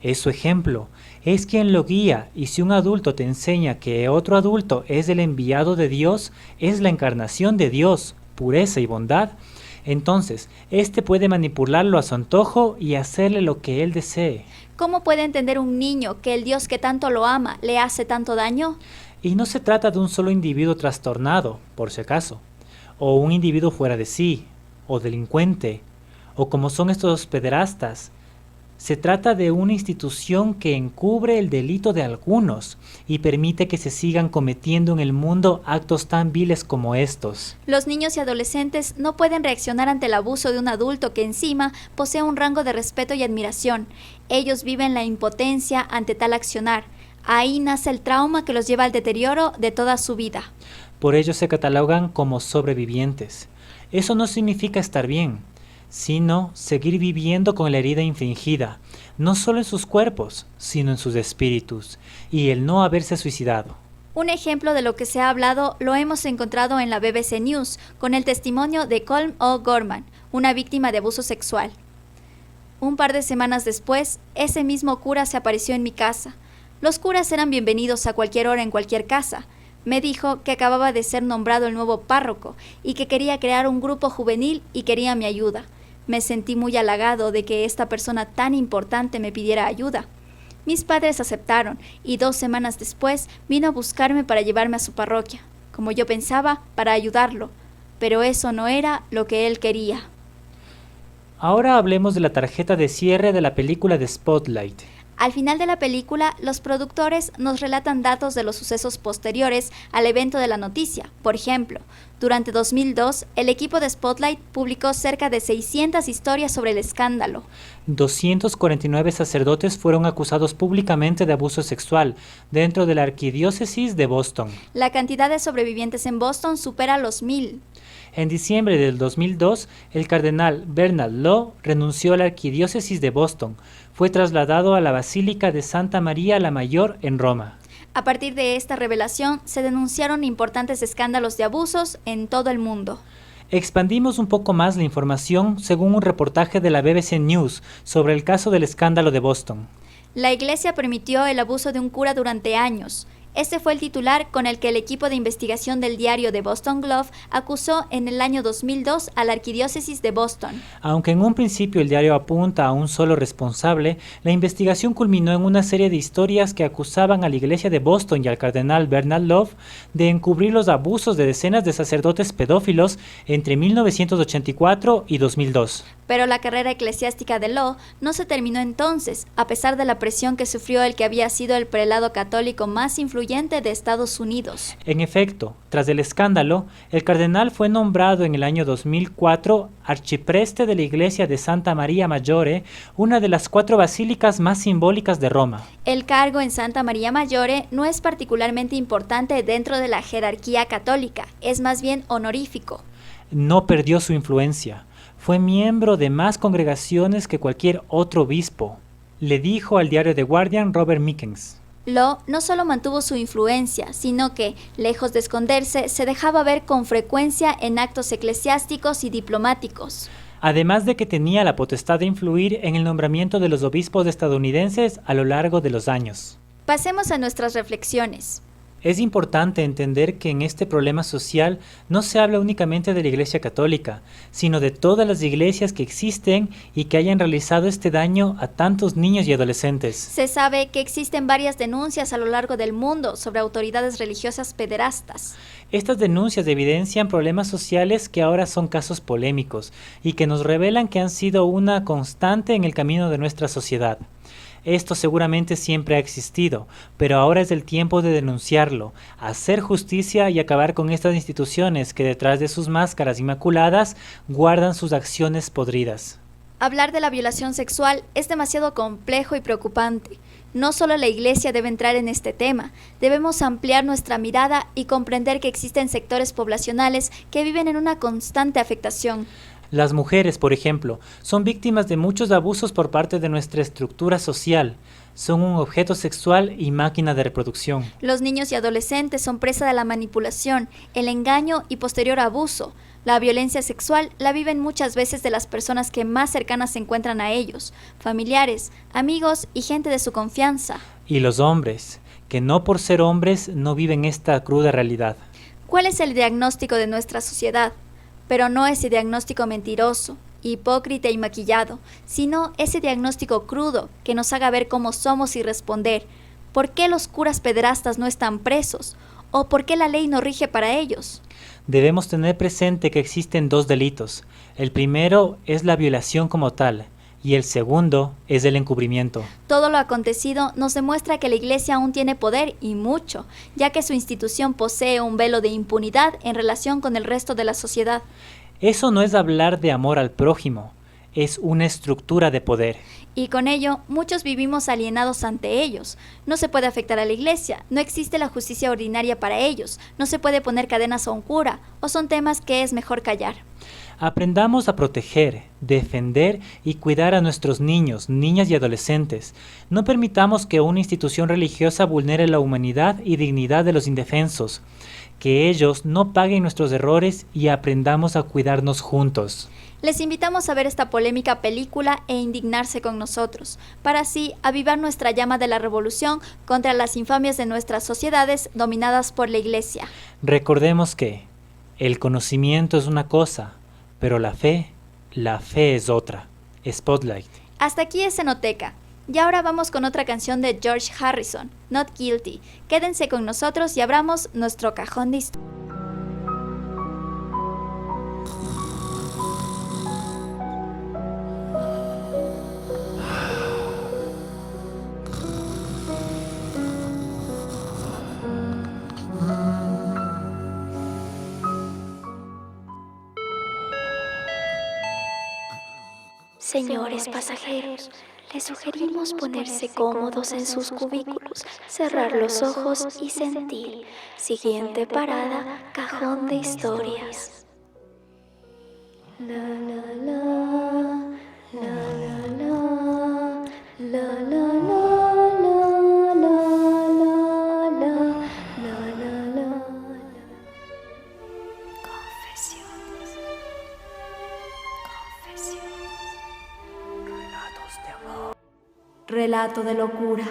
Speaker 4: Es su ejemplo, es quien lo guía, y si un adulto te enseña que otro adulto es el enviado de Dios, es la encarnación de Dios, pureza y bondad, entonces, éste puede manipularlo a su antojo y hacerle lo que él desee.
Speaker 8: ¿Cómo puede entender un niño que el Dios que tanto lo ama le hace tanto daño?
Speaker 4: Y no se trata de un solo individuo trastornado, por si acaso, o un individuo fuera de sí, o delincuente, o como son estos pederastas. Se trata de una institución que encubre el delito de algunos y permite que se sigan cometiendo en el mundo actos tan viles como estos.
Speaker 8: Los niños y adolescentes no pueden reaccionar ante el abuso de un adulto que encima posee un rango de respeto y admiración. Ellos viven la impotencia ante tal accionar. Ahí nace el trauma que los lleva al deterioro de toda su vida.
Speaker 4: Por ello se catalogan como sobrevivientes. Eso no significa estar bien, sino seguir viviendo con la herida infligida, no solo en sus cuerpos, sino en sus espíritus, y el no haberse suicidado.
Speaker 8: Un ejemplo de lo que se ha hablado lo hemos encontrado en la BBC News, con el testimonio de Colm O'Gorman, una víctima de abuso sexual. Un par de semanas después, ese mismo cura se apareció en mi casa. Los curas eran bienvenidos a cualquier hora en cualquier casa. Me dijo que acababa de ser nombrado el nuevo párroco y que quería crear un grupo juvenil y quería mi ayuda. Me sentí muy halagado de que esta persona tan importante me pidiera ayuda. Mis padres aceptaron y 2 semanas después vino a buscarme para llevarme a su parroquia, como yo pensaba, para ayudarlo, pero eso no era lo que él quería.
Speaker 4: Ahora hablemos de la tarjeta de cierre de la película de Spotlight.
Speaker 8: Al final de la película, los productores nos relatan datos de los sucesos posteriores al evento de la noticia. Por ejemplo, durante 2002, el equipo de Spotlight publicó cerca de 600 historias sobre el escándalo.
Speaker 4: 249 sacerdotes fueron acusados públicamente de abuso sexual dentro de la arquidiócesis de Boston.
Speaker 8: La cantidad de sobrevivientes en Boston supera los 1000.
Speaker 4: En diciembre del 2002, el cardenal Bernard Law renunció a la arquidiócesis de Boston. Fue trasladado a la Basílica de Santa María la Mayor en Roma.
Speaker 8: A partir de esta revelación, se denunciaron importantes escándalos de abusos en todo el mundo.
Speaker 4: Expandimos un poco más la información según un reportaje de la BBC News sobre el caso del escándalo de Boston.
Speaker 8: La Iglesia permitió el abuso de un cura durante años. Este fue el titular con el que el equipo de investigación del diario The Boston Globe acusó en el año 2002 a la arquidiócesis de Boston.
Speaker 4: Aunque en un principio el diario apunta a un solo responsable, la investigación culminó en una serie de historias que acusaban a la iglesia de Boston y al cardenal Bernard Law de encubrir los abusos de decenas de sacerdotes pedófilos entre 1984 y 2002.
Speaker 8: Pero la carrera eclesiástica de Law no se terminó entonces, a pesar de la presión que sufrió el que había sido el prelado católico más influyente de Estados Unidos.
Speaker 4: En efecto, tras el escándalo, el cardenal fue nombrado en el año 2004 arcipreste de la iglesia de Santa María Maggiore, una de las 4 basílicas más simbólicas de Roma.
Speaker 8: El cargo en Santa María Maggiore no es particularmente importante dentro de la jerarquía católica, es más bien honorífico.
Speaker 4: No perdió su influencia. Fue miembro de más congregaciones que cualquier otro obispo, le dijo al diario The Guardian Robert Meekins.
Speaker 8: Law no solo mantuvo su influencia, sino que, lejos de esconderse, se dejaba ver con frecuencia en actos eclesiásticos y diplomáticos.
Speaker 4: Además de que tenía la potestad de influir en el nombramiento de los obispos estadounidenses a lo largo de los años.
Speaker 8: Pasemos a nuestras reflexiones.
Speaker 4: Es importante entender que en este problema social no se habla únicamente de la Iglesia Católica, sino de todas las iglesias que existen y que hayan realizado este daño a tantos niños y adolescentes.
Speaker 8: Se sabe que existen varias denuncias a lo largo del mundo sobre autoridades religiosas pederastas.
Speaker 4: Estas denuncias evidencian problemas sociales que ahora son casos polémicos y que nos revelan que han sido una constante en el camino de nuestra sociedad. Esto seguramente siempre ha existido, pero ahora es el tiempo de denunciarlo, hacer justicia y acabar con estas instituciones que detrás de sus máscaras inmaculadas guardan sus acciones podridas.
Speaker 8: Hablar de la violación sexual es demasiado complejo y preocupante. No solo la Iglesia debe entrar en este tema, debemos ampliar nuestra mirada y comprender que existen sectores poblacionales que viven en una constante afectación.
Speaker 4: Las mujeres, por ejemplo, son víctimas de muchos abusos por parte de nuestra estructura social. Son un objeto sexual y máquina de reproducción.
Speaker 8: Los niños y adolescentes son presa de la manipulación, el engaño y posterior abuso. La violencia sexual la viven muchas veces de las personas que más cercanas se encuentran a ellos, familiares, amigos y gente de su confianza.
Speaker 4: Y los hombres, que no por ser hombres no viven esta cruda realidad.
Speaker 8: ¿Cuál es el diagnóstico de nuestra sociedad? Pero no ese diagnóstico mentiroso, hipócrita y maquillado, sino ese diagnóstico crudo que nos haga ver cómo somos y responder. ¿Por qué los curas pederastas no están presos? ¿O por qué la ley no rige para ellos?
Speaker 4: Debemos tener presente que existen 2 delitos. El primero es la violación como tal, y el segundo es el encubrimiento.
Speaker 8: Todo lo acontecido nos demuestra que la Iglesia aún tiene poder y mucho, ya que su institución posee un velo de impunidad en relación con el resto de la sociedad.
Speaker 4: Eso no es hablar de amor al prójimo, es una estructura de poder.
Speaker 8: Y con ello, muchos vivimos alienados ante ellos. No se puede afectar a la Iglesia, no existe la justicia ordinaria para ellos, no se puede poner cadenas a un cura, o son temas que es mejor callar.
Speaker 4: Aprendamos a proteger, defender y cuidar a nuestros niños, niñas y adolescentes. No permitamos que una institución religiosa vulnere la humanidad y dignidad de los indefensos. Que ellos no paguen nuestros errores y aprendamos a cuidarnos juntos.
Speaker 8: Les invitamos a ver esta polémica película e indignarse con nosotros, para así avivar nuestra llama de la revolución contra las infamias de nuestras sociedades dominadas por la Iglesia.
Speaker 4: Recordemos que el conocimiento es una cosa, pero la fe es otra. Spotlight.
Speaker 8: Hasta aquí es Enoteca. Y ahora vamos con otra canción de George Harrison, Not Guilty. Quédense con nosotros y abramos nuestro cajón de historia.
Speaker 1: Señores pasajeros, les sugerimos ponerse cómodos en sus cubículos, cerrar los ojos y sentir. Siguiente parada, cajón de historias. La la la, la la la, la la la, la la la, la la la. Confesiones.
Speaker 8: Relato de locura.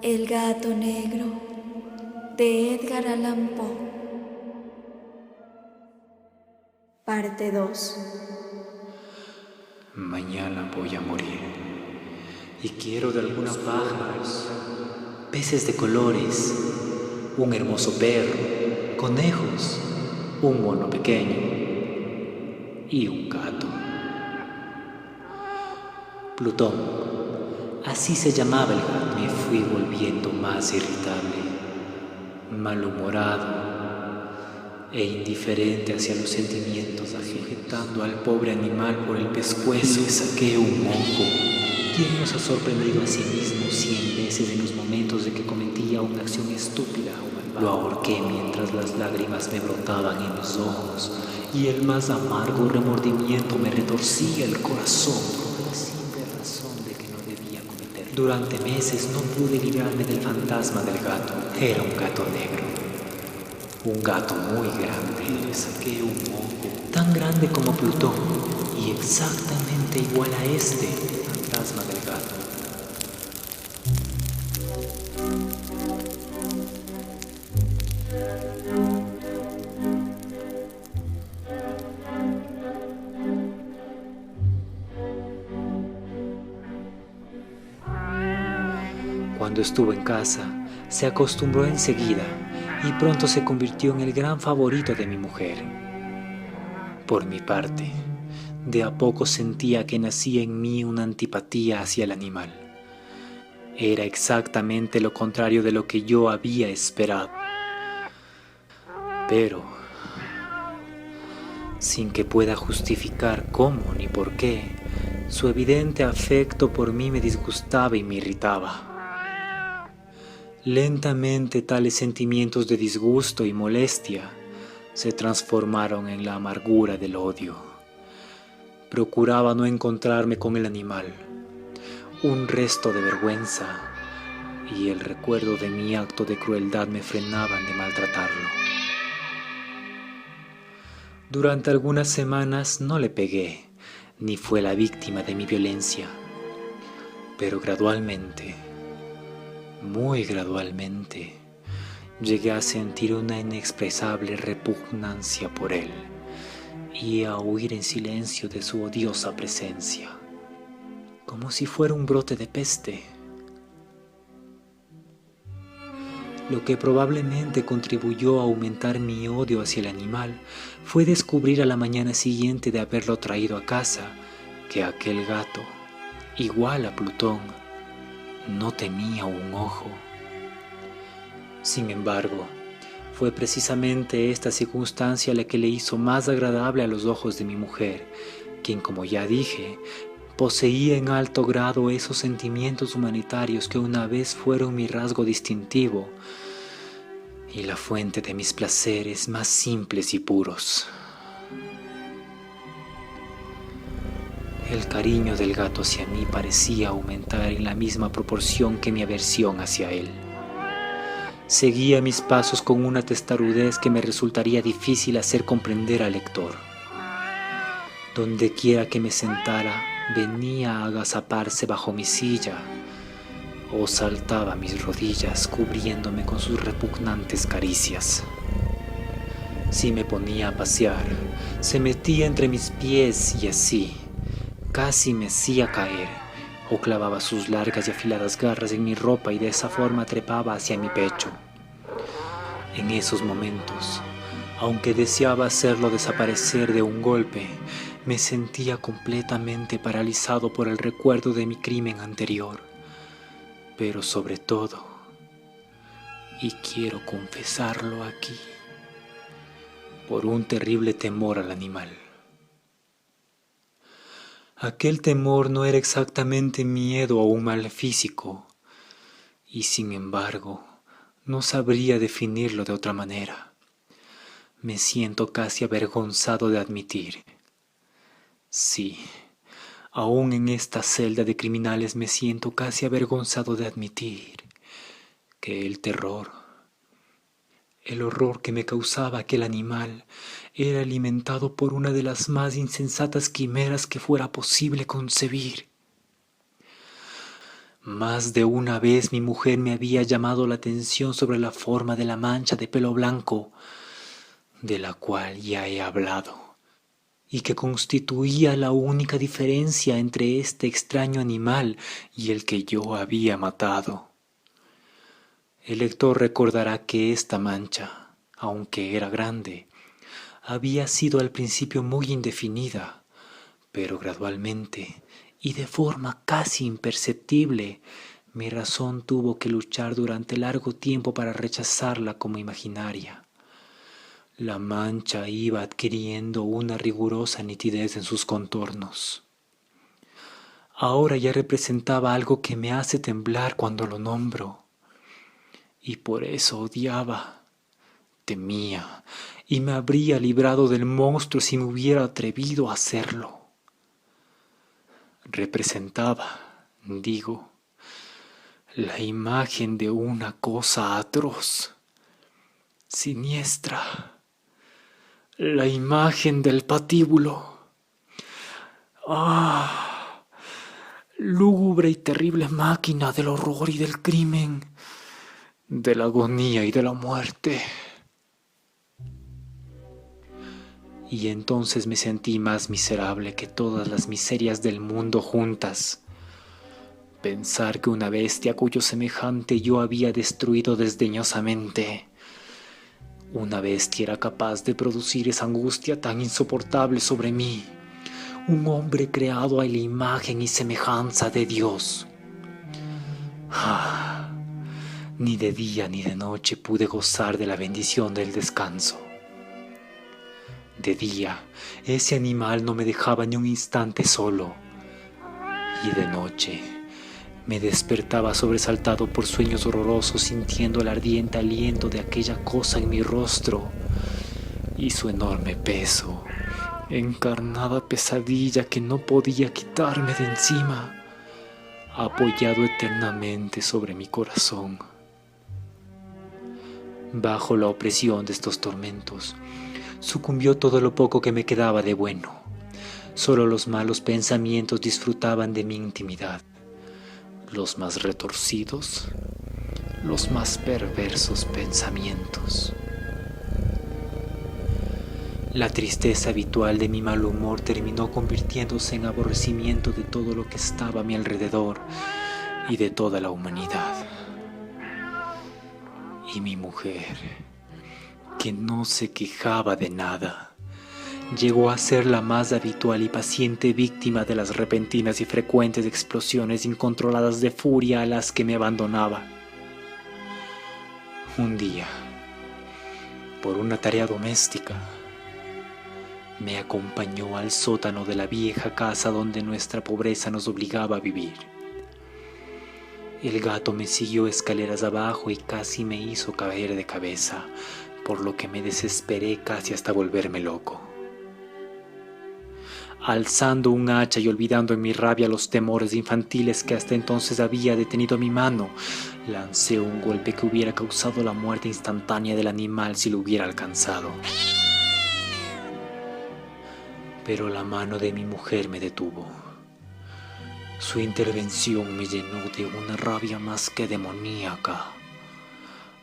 Speaker 8: El gato negro de Edgar Allan Poe. Parte 2.
Speaker 4: Mañana voy a morir y quiero de algunos pájaros, peces de colores, un hermoso perro, conejos, un mono pequeño y un gato. Plutón, así se llamaba el gato. Me fui volviendo más irritable, malhumorado e indiferente hacia los sentimientos, sujetando al pobre animal por el pescuezo. Le saqué un moco. ¿Quién nos ha sorprendido a sí mismo 100 veces en los momentos de que cometía una acción estúpida o malvada? Lo ahorqué mientras las lágrimas me brotaban en los ojos y el más amargo remordimiento me retorcía el corazón por la simple razón de que no debía cometerlo. Durante meses no pude librarme del fantasma del gato. Era un gato negro. Un gato muy grande. Le saqué un moco tan grande como Plutón y exactamente igual a este fantasma del gato. Cuando estuvo en casa, se acostumbró enseguida y pronto se convirtió en el gran favorito de mi mujer. Por mi parte, de a poco sentía que nacía en mí una antipatía hacia el animal. Era exactamente lo contrario de lo que yo había esperado. Pero, sin que pueda justificar cómo ni por qué, su evidente afecto por mí me disgustaba y me irritaba. Lentamente tales sentimientos de disgusto y molestia se transformaron en la amargura del odio. Procuraba no encontrarme con el animal. Un resto de vergüenza y el recuerdo de mi acto de crueldad me frenaban de maltratarlo. Durante algunas semanas no le pegué, ni fue la víctima de mi violencia, pero gradualmente, muy gradualmente, llegué a sentir una inexpresable repugnancia por él y a huir en silencio de su odiosa presencia, como si fuera un brote de peste. Lo que probablemente contribuyó a aumentar mi odio hacia el animal fue descubrir a la mañana siguiente de haberlo traído a casa que aquel gato, igual a Plutón, no tenía un ojo. Sin embargo, fue precisamente esta circunstancia la que le hizo más agradable a los ojos de mi mujer, quien, como ya dije, poseía en alto grado esos sentimientos humanitarios que una vez fueron mi rasgo distintivo y la fuente de mis placeres más simples y puros. El cariño del gato hacia mí parecía aumentar en la misma proporción que mi aversión hacia él. Seguía mis pasos con una testarudez que me resultaría difícil hacer comprender al lector. Donde quiera que me sentara, venía a agazaparse bajo mi silla o saltaba a mis rodillas cubriéndome con sus repugnantes caricias. Si me ponía a pasear, se metía entre mis pies y así, casi me hacía caer, o clavaba sus largas y afiladas garras en mi ropa y de esa forma trepaba hacia mi pecho. En esos momentos, aunque deseaba hacerlo desaparecer de un golpe, me sentía completamente paralizado por el recuerdo de mi crimen anterior. Pero sobre todo, y quiero confesarlo aquí, por un terrible temor al animal. Aquel temor no era exactamente miedo a un mal físico, y sin embargo, no sabría definirlo de otra manera. Me siento casi avergonzado de admitir. Sí, aún en esta celda de criminales me siento casi avergonzado de admitir que el terror, el horror que me causaba aquel animal, era alimentado por una de las más insensatas quimeras que fuera posible concebir. Más de una vez mi mujer me había llamado la atención sobre la forma de la mancha de pelo blanco, de la cual ya he hablado, y que constituía la única diferencia entre este extraño animal y el que yo había matado. El lector recordará que esta mancha, aunque era grande, había sido al principio muy indefinida, pero gradualmente y de forma casi imperceptible, mi razón tuvo que luchar durante largo tiempo para rechazarla como imaginaria. La mancha iba adquiriendo una rigurosa nitidez en sus contornos. Ahora ya representaba algo que me hace temblar cuando lo nombro, y por eso odiaba, temía, y me habría librado del monstruo si me hubiera atrevido a hacerlo. Representaba, digo, la imagen de una cosa atroz, siniestra, la imagen del patíbulo. ¡Ah! Lúgubre y terrible máquina del horror y del crimen, de la agonía y de la muerte. Y entonces me sentí más miserable que todas las miserias del mundo juntas. Pensar que una bestia cuyo semejante yo había destruido desdeñosamente, una bestia era capaz de producir esa angustia tan insoportable sobre mí, un hombre creado a la imagen y semejanza de Dios. Ni de día ni de noche pude gozar de la bendición del descanso. De día, ese animal no me dejaba ni un instante solo, y de noche me despertaba sobresaltado por sueños horrorosos, sintiendo el ardiente aliento de aquella cosa en mi rostro y su enorme peso, encarnada pesadilla que no podía quitarme de encima, apoyado eternamente sobre mi corazón. Bajo la opresión de estos tormentos, sucumbió todo lo poco que me quedaba de bueno. Solo los malos pensamientos disfrutaban de mi intimidad. Los más retorcidos, los más perversos pensamientos. La tristeza habitual de mi mal humor terminó convirtiéndose en aborrecimiento de todo lo que estaba a mi alrededor y de toda la humanidad. Y mi mujer, que no se quejaba de nada, llegó a ser la más habitual y paciente víctima de las repentinas y frecuentes explosiones incontroladas de furia a las que me abandonaba. Un día, por una tarea doméstica, me acompañó al sótano de la vieja casa donde nuestra pobreza nos obligaba a vivir. El gato me siguió escaleras abajo y casi me hizo caer de cabeza, por lo que me desesperé casi hasta volverme loco. Alzando un hacha y olvidando en mi rabia los temores infantiles que hasta entonces había detenido mi mano, lancé un golpe que hubiera causado la muerte instantánea del animal si lo hubiera alcanzado. Pero la mano de mi mujer me detuvo. Su intervención me llenó de una rabia más que demoníaca.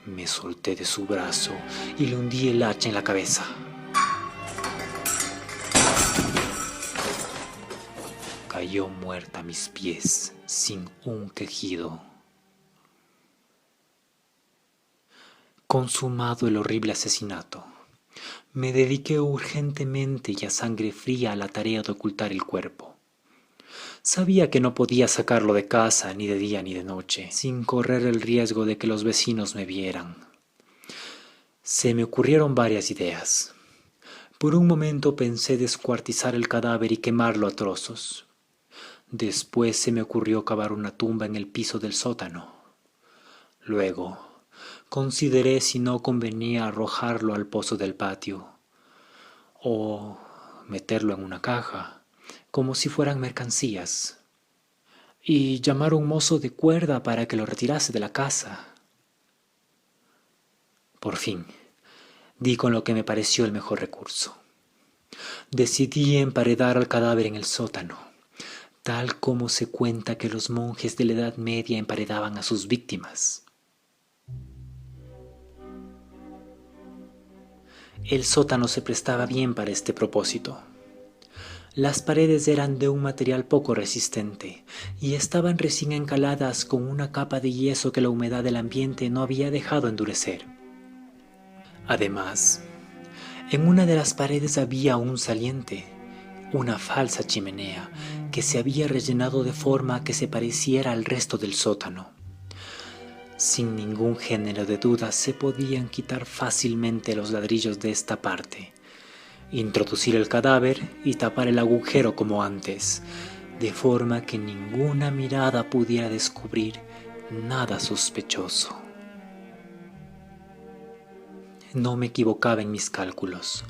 Speaker 4: Me solté de su brazo y le hundí el hacha en la cabeza. Cayó muerta a mis pies, sin un quejido. Consumado el horrible asesinato, me dediqué urgentemente y a sangre fría a la tarea de ocultar el cuerpo. Sabía que no podía sacarlo de casa ni de día ni de noche, sin correr el riesgo de que los vecinos me vieran. Se me ocurrieron varias ideas. Por un momento pensé descuartizar el cadáver y quemarlo a trozos. Después se me ocurrió cavar una tumba en el piso del sótano. Luego, consideré si no convenía arrojarlo al pozo del patio o meterlo en una caja, como si fueran mercancías, y llamar a un mozo de cuerda para que lo retirase de la casa. Por fin, di con lo que me pareció el mejor recurso. Decidí emparedar al cadáver en el sótano, tal como se cuenta que los monjes de la Edad Media emparedaban a sus víctimas. El sótano se prestaba bien para este propósito. Las paredes eran de un material poco resistente y estaban recién encaladas con una capa de yeso que la humedad del ambiente no había dejado endurecer. Además, en una de las paredes había un saliente, una falsa chimenea que se había rellenado de forma que se pareciera al resto del sótano. Sin ningún género de duda se podían quitar fácilmente los ladrillos de esta parte, introducir el cadáver y tapar el agujero como antes, de forma que ninguna mirada pudiera descubrir nada sospechoso. No me equivocaba en mis cálculos.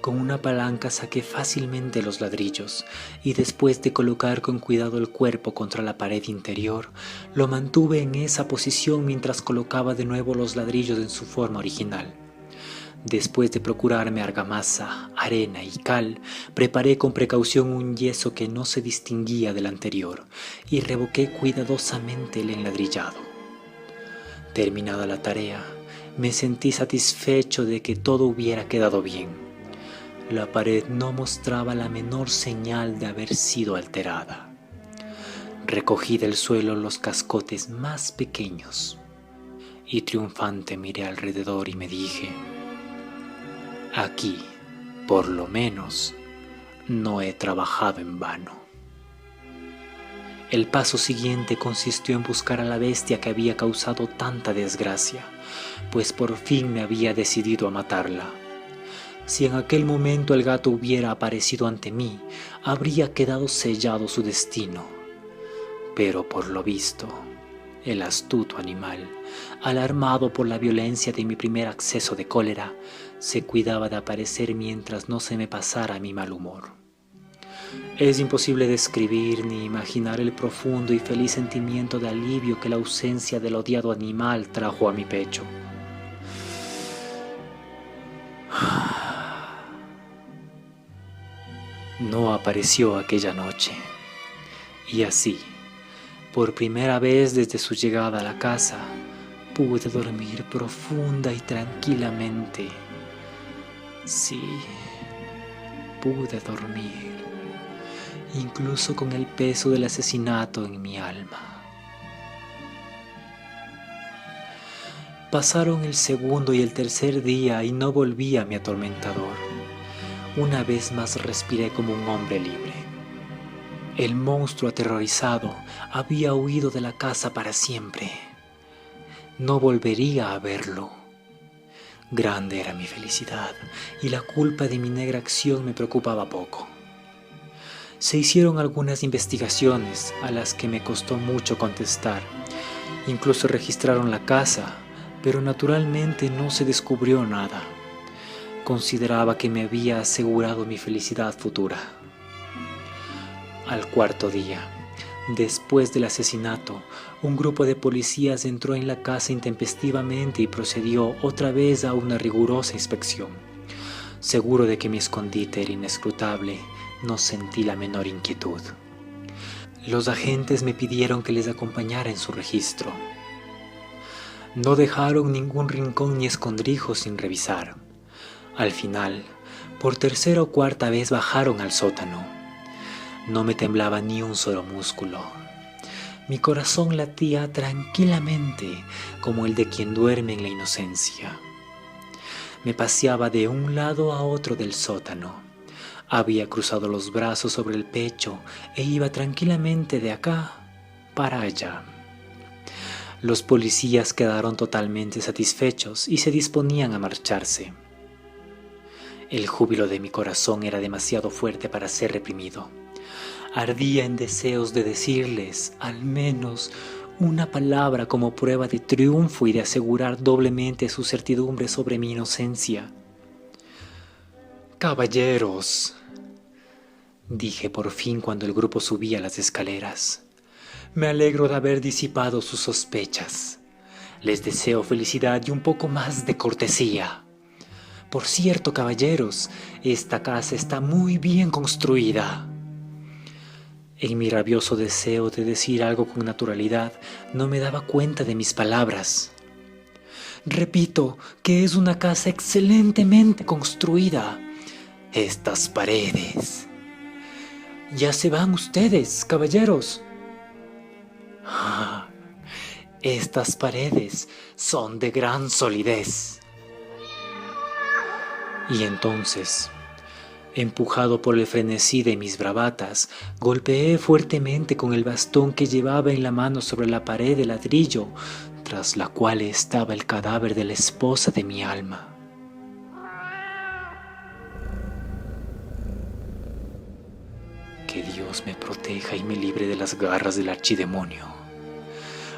Speaker 4: Con una palanca saqué fácilmente los ladrillos y después de colocar con cuidado el cuerpo contra la pared interior, lo mantuve en esa posición mientras colocaba de nuevo los ladrillos en su forma original. Después de procurarme argamasa, arena y cal, preparé con precaución un yeso que no se distinguía del anterior y revoqué cuidadosamente el enladrillado. Terminada la tarea, me sentí satisfecho de que todo hubiera quedado bien. La pared no mostraba la menor señal de haber sido alterada. Recogí del suelo los cascotes más pequeños y triunfante miré alrededor y me dije: aquí, por lo menos, no he trabajado en vano. El paso siguiente consistió en buscar a la bestia que había causado tanta desgracia, pues por fin me había decidido a matarla. Si en aquel momento el gato hubiera aparecido ante mí, habría quedado sellado su destino. Pero por lo visto, el astuto animal, alarmado por la violencia de mi primer acceso de cólera, se cuidaba de aparecer mientras no se me pasara mi mal humor. Es imposible describir ni imaginar el profundo y feliz sentimiento de alivio que la ausencia del odiado animal trajo a mi pecho. No apareció aquella noche, y así, por primera vez desde su llegada a la casa, pude dormir profunda y tranquilamente. Sí, pude dormir, incluso con el peso del asesinato en mi alma. Pasaron el segundo y el tercer día y no volví a mi atormentador. Una vez más respiré como un hombre libre. El monstruo aterrorizado había huido de la casa para siempre. No volvería a verlo. Grande era mi felicidad y la culpa de mi negra acción me preocupaba poco. Se hicieron algunas investigaciones a las que me costó mucho contestar. Incluso registraron la casa, pero naturalmente no se descubrió nada. Consideraba que me había asegurado mi felicidad futura. Al cuarto día, después del asesinato, un grupo de policías entró en la casa intempestivamente y procedió otra vez a una rigurosa inspección. Seguro de que mi escondite era inescrutable, no sentí la menor inquietud. Los agentes me pidieron que les acompañara en su registro. No dejaron ningún rincón ni escondrijo sin revisar. Al final, por tercera o cuarta vez bajaron al sótano. No me temblaba ni un solo músculo. Mi corazón latía tranquilamente como el de quien duerme en la inocencia. Me paseaba de un lado a otro del sótano. Había cruzado los brazos sobre el pecho e iba tranquilamente de acá para allá. Los policías quedaron totalmente satisfechos y se disponían a marcharse. El júbilo de mi corazón era demasiado fuerte para ser reprimido. Ardía en deseos de decirles, al menos, una palabra como prueba de triunfo y de asegurar doblemente su certidumbre sobre mi inocencia. «Caballeros», dije por fin cuando el grupo subía las escaleras, «me alegro de haber disipado sus sospechas. Les deseo felicidad y un poco más de cortesía. Por cierto, caballeros, esta casa está muy bien construida». En mi rabioso deseo de decir algo con naturalidad, no me daba cuenta de mis palabras. «Repito que es una casa excelentemente construida. Estas paredes». «Ya se van ustedes, caballeros». «Ah, estas paredes son de gran solidez». Y entonces, empujado por el frenesí de mis bravatas, golpeé fuertemente con el bastón que llevaba en la mano sobre la pared de ladrillo, tras la cual estaba el cadáver de la esposa de mi alma. Que Dios me proteja y me libre de las garras del archidemonio.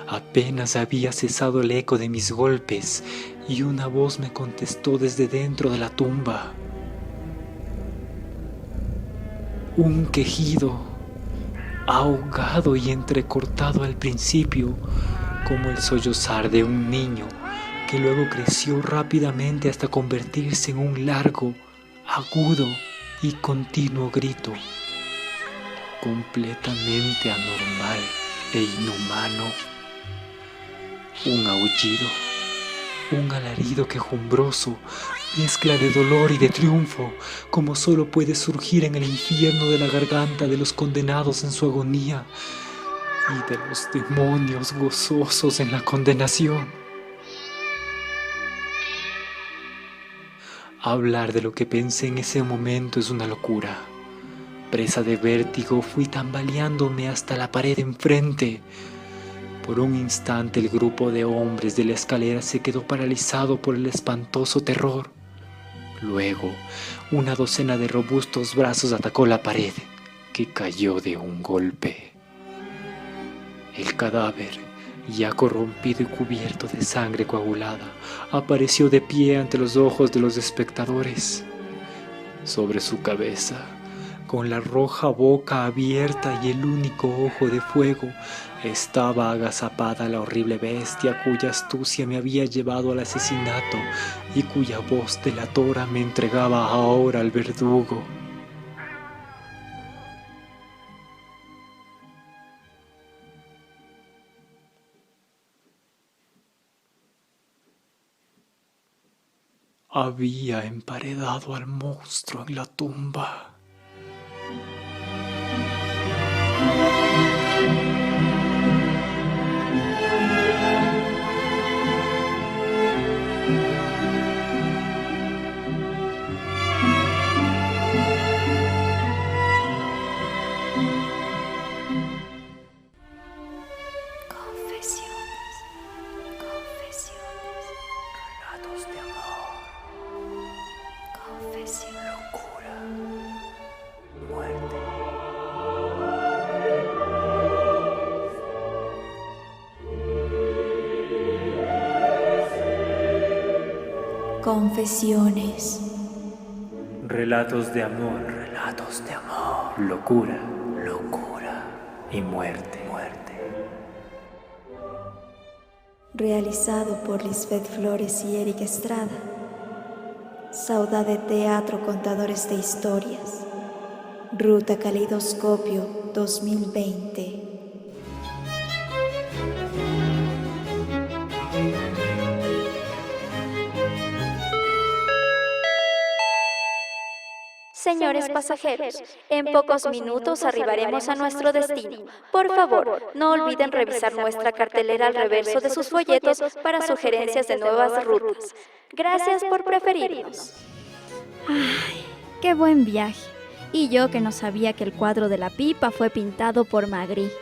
Speaker 4: Apenas había cesado el eco de mis golpes y una voz me contestó desde dentro de la tumba. Un quejido, ahogado y entrecortado al principio, como el sollozar de un niño, que luego creció rápidamente hasta convertirse en un largo, agudo y continuo grito, completamente anormal e inhumano. Un aullido, un alarido quejumbroso, mezcla de dolor y de triunfo, como solo puede surgir en el infierno de la garganta de los condenados en su agonía y de los demonios gozosos en la condenación. Hablar de lo que pensé en ese momento es una locura. Presa de vértigo, fui tambaleándome hasta la pared enfrente. Por un instante el grupo de hombres de la escalera se quedó paralizado por el espantoso terror. Luego, una docena de robustos brazos atacó la pared, que cayó de un golpe. El cadáver, ya corrompido y cubierto de sangre coagulada, apareció de pie ante los ojos de los espectadores. Sobre su cabeza, con la roja boca abierta y el único ojo de fuego, estaba agazapada la horrible bestia cuya astucia me había llevado al asesinato y cuya voz delatora me entregaba ahora al verdugo. Había emparedado al monstruo en la tumba.
Speaker 8: Confesiones.
Speaker 4: Relatos de amor, locura, y muerte.
Speaker 8: Realizado por Lisbeth Flores y Eric Estrada. Saudade Teatro Contadores de Historias. Ruta Caleidoscopio 2020.
Speaker 1: Señores pasajeros, en pocos minutos arribaremos a nuestro destino. Por favor, no olviden revisar nuestra cartelera al reverso de sus folletos para sugerencias de nuevas rutas. Gracias por preferirnos.
Speaker 8: Ay, qué buen viaje. Y yo que no sabía que el cuadro de la pipa fue pintado por Magritte.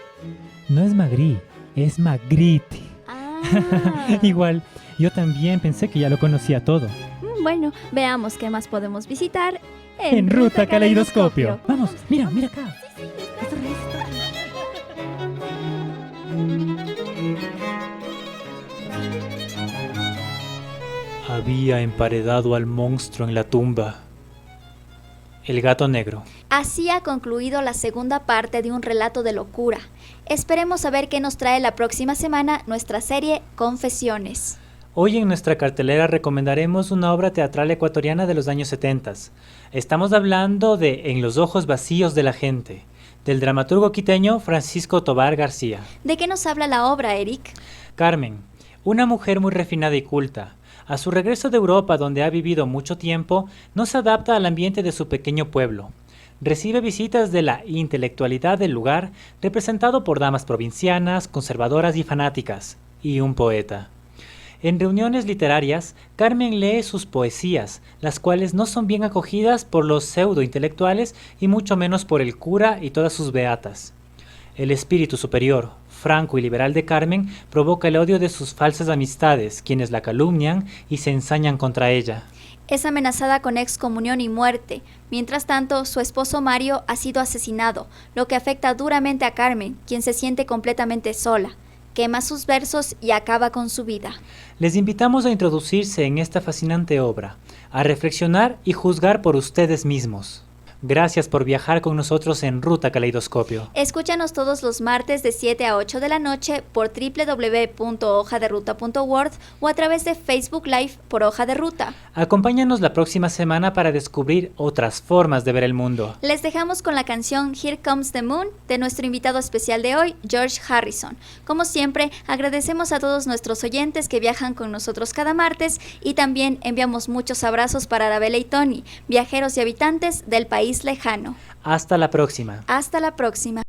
Speaker 4: No es Magritte, es Magritte.
Speaker 8: Ah.
Speaker 4: Igual, yo también pensé que ya lo conocía todo.
Speaker 8: Bueno, veamos qué más podemos visitar
Speaker 4: En Ruta Caleidoscopio. Vamos, mira acá.
Speaker 8: Sí,
Speaker 4: Había emparedado al monstruo en la tumba. El gato negro.
Speaker 8: Así ha concluido la segunda parte de un relato de locura. Esperemos saber qué nos trae la próxima semana nuestra serie Confesiones.
Speaker 4: Hoy en nuestra cartelera recomendaremos una obra teatral ecuatoriana de los años 70. Estamos hablando de En los ojos vacíos de la gente, del dramaturgo quiteño Francisco Tovar García.
Speaker 8: ¿De qué nos habla la obra, Eric?
Speaker 4: Carmen, una mujer muy refinada y culta. A su regreso de Europa, donde ha vivido mucho tiempo, no se adapta al ambiente de su pequeño pueblo. Recibe visitas de la intelectualidad del lugar, representado por damas provincianas, conservadoras y fanáticas, y un poeta. En reuniones literarias, Carmen lee sus poesías, las cuales no son bien acogidas por los pseudo-intelectuales y mucho menos por el cura y todas sus beatas. El espíritu superior, franco y liberal de Carmen provoca el odio de sus falsas amistades, quienes la calumnian y se ensañan contra ella.
Speaker 8: Es amenazada con excomunión y muerte. Mientras tanto, su esposo Mario ha sido asesinado, lo que afecta duramente a Carmen, quien se siente completamente sola. Quema sus versos y acaba con su vida.
Speaker 4: Les invitamos a introducirse en esta fascinante obra, a reflexionar y juzgar por ustedes mismos. Gracias por viajar con nosotros en Ruta Caleidoscopio.
Speaker 8: Escúchanos todos los martes de 7 a 8 de la noche por www.hojaderuta.org o a través de Facebook Live por Hoja de Ruta.
Speaker 4: Acompáñanos la próxima semana para descubrir otras formas de ver el mundo.
Speaker 8: Les dejamos con la canción Here Comes the Moon de nuestro invitado especial de hoy, George Harrison. Como siempre, agradecemos a todos nuestros oyentes que viajan con nosotros cada martes y también enviamos muchos abrazos para Arabella y Tony, viajeros y habitantes del país lejano.
Speaker 4: Hasta la próxima.
Speaker 8: Hasta la próxima.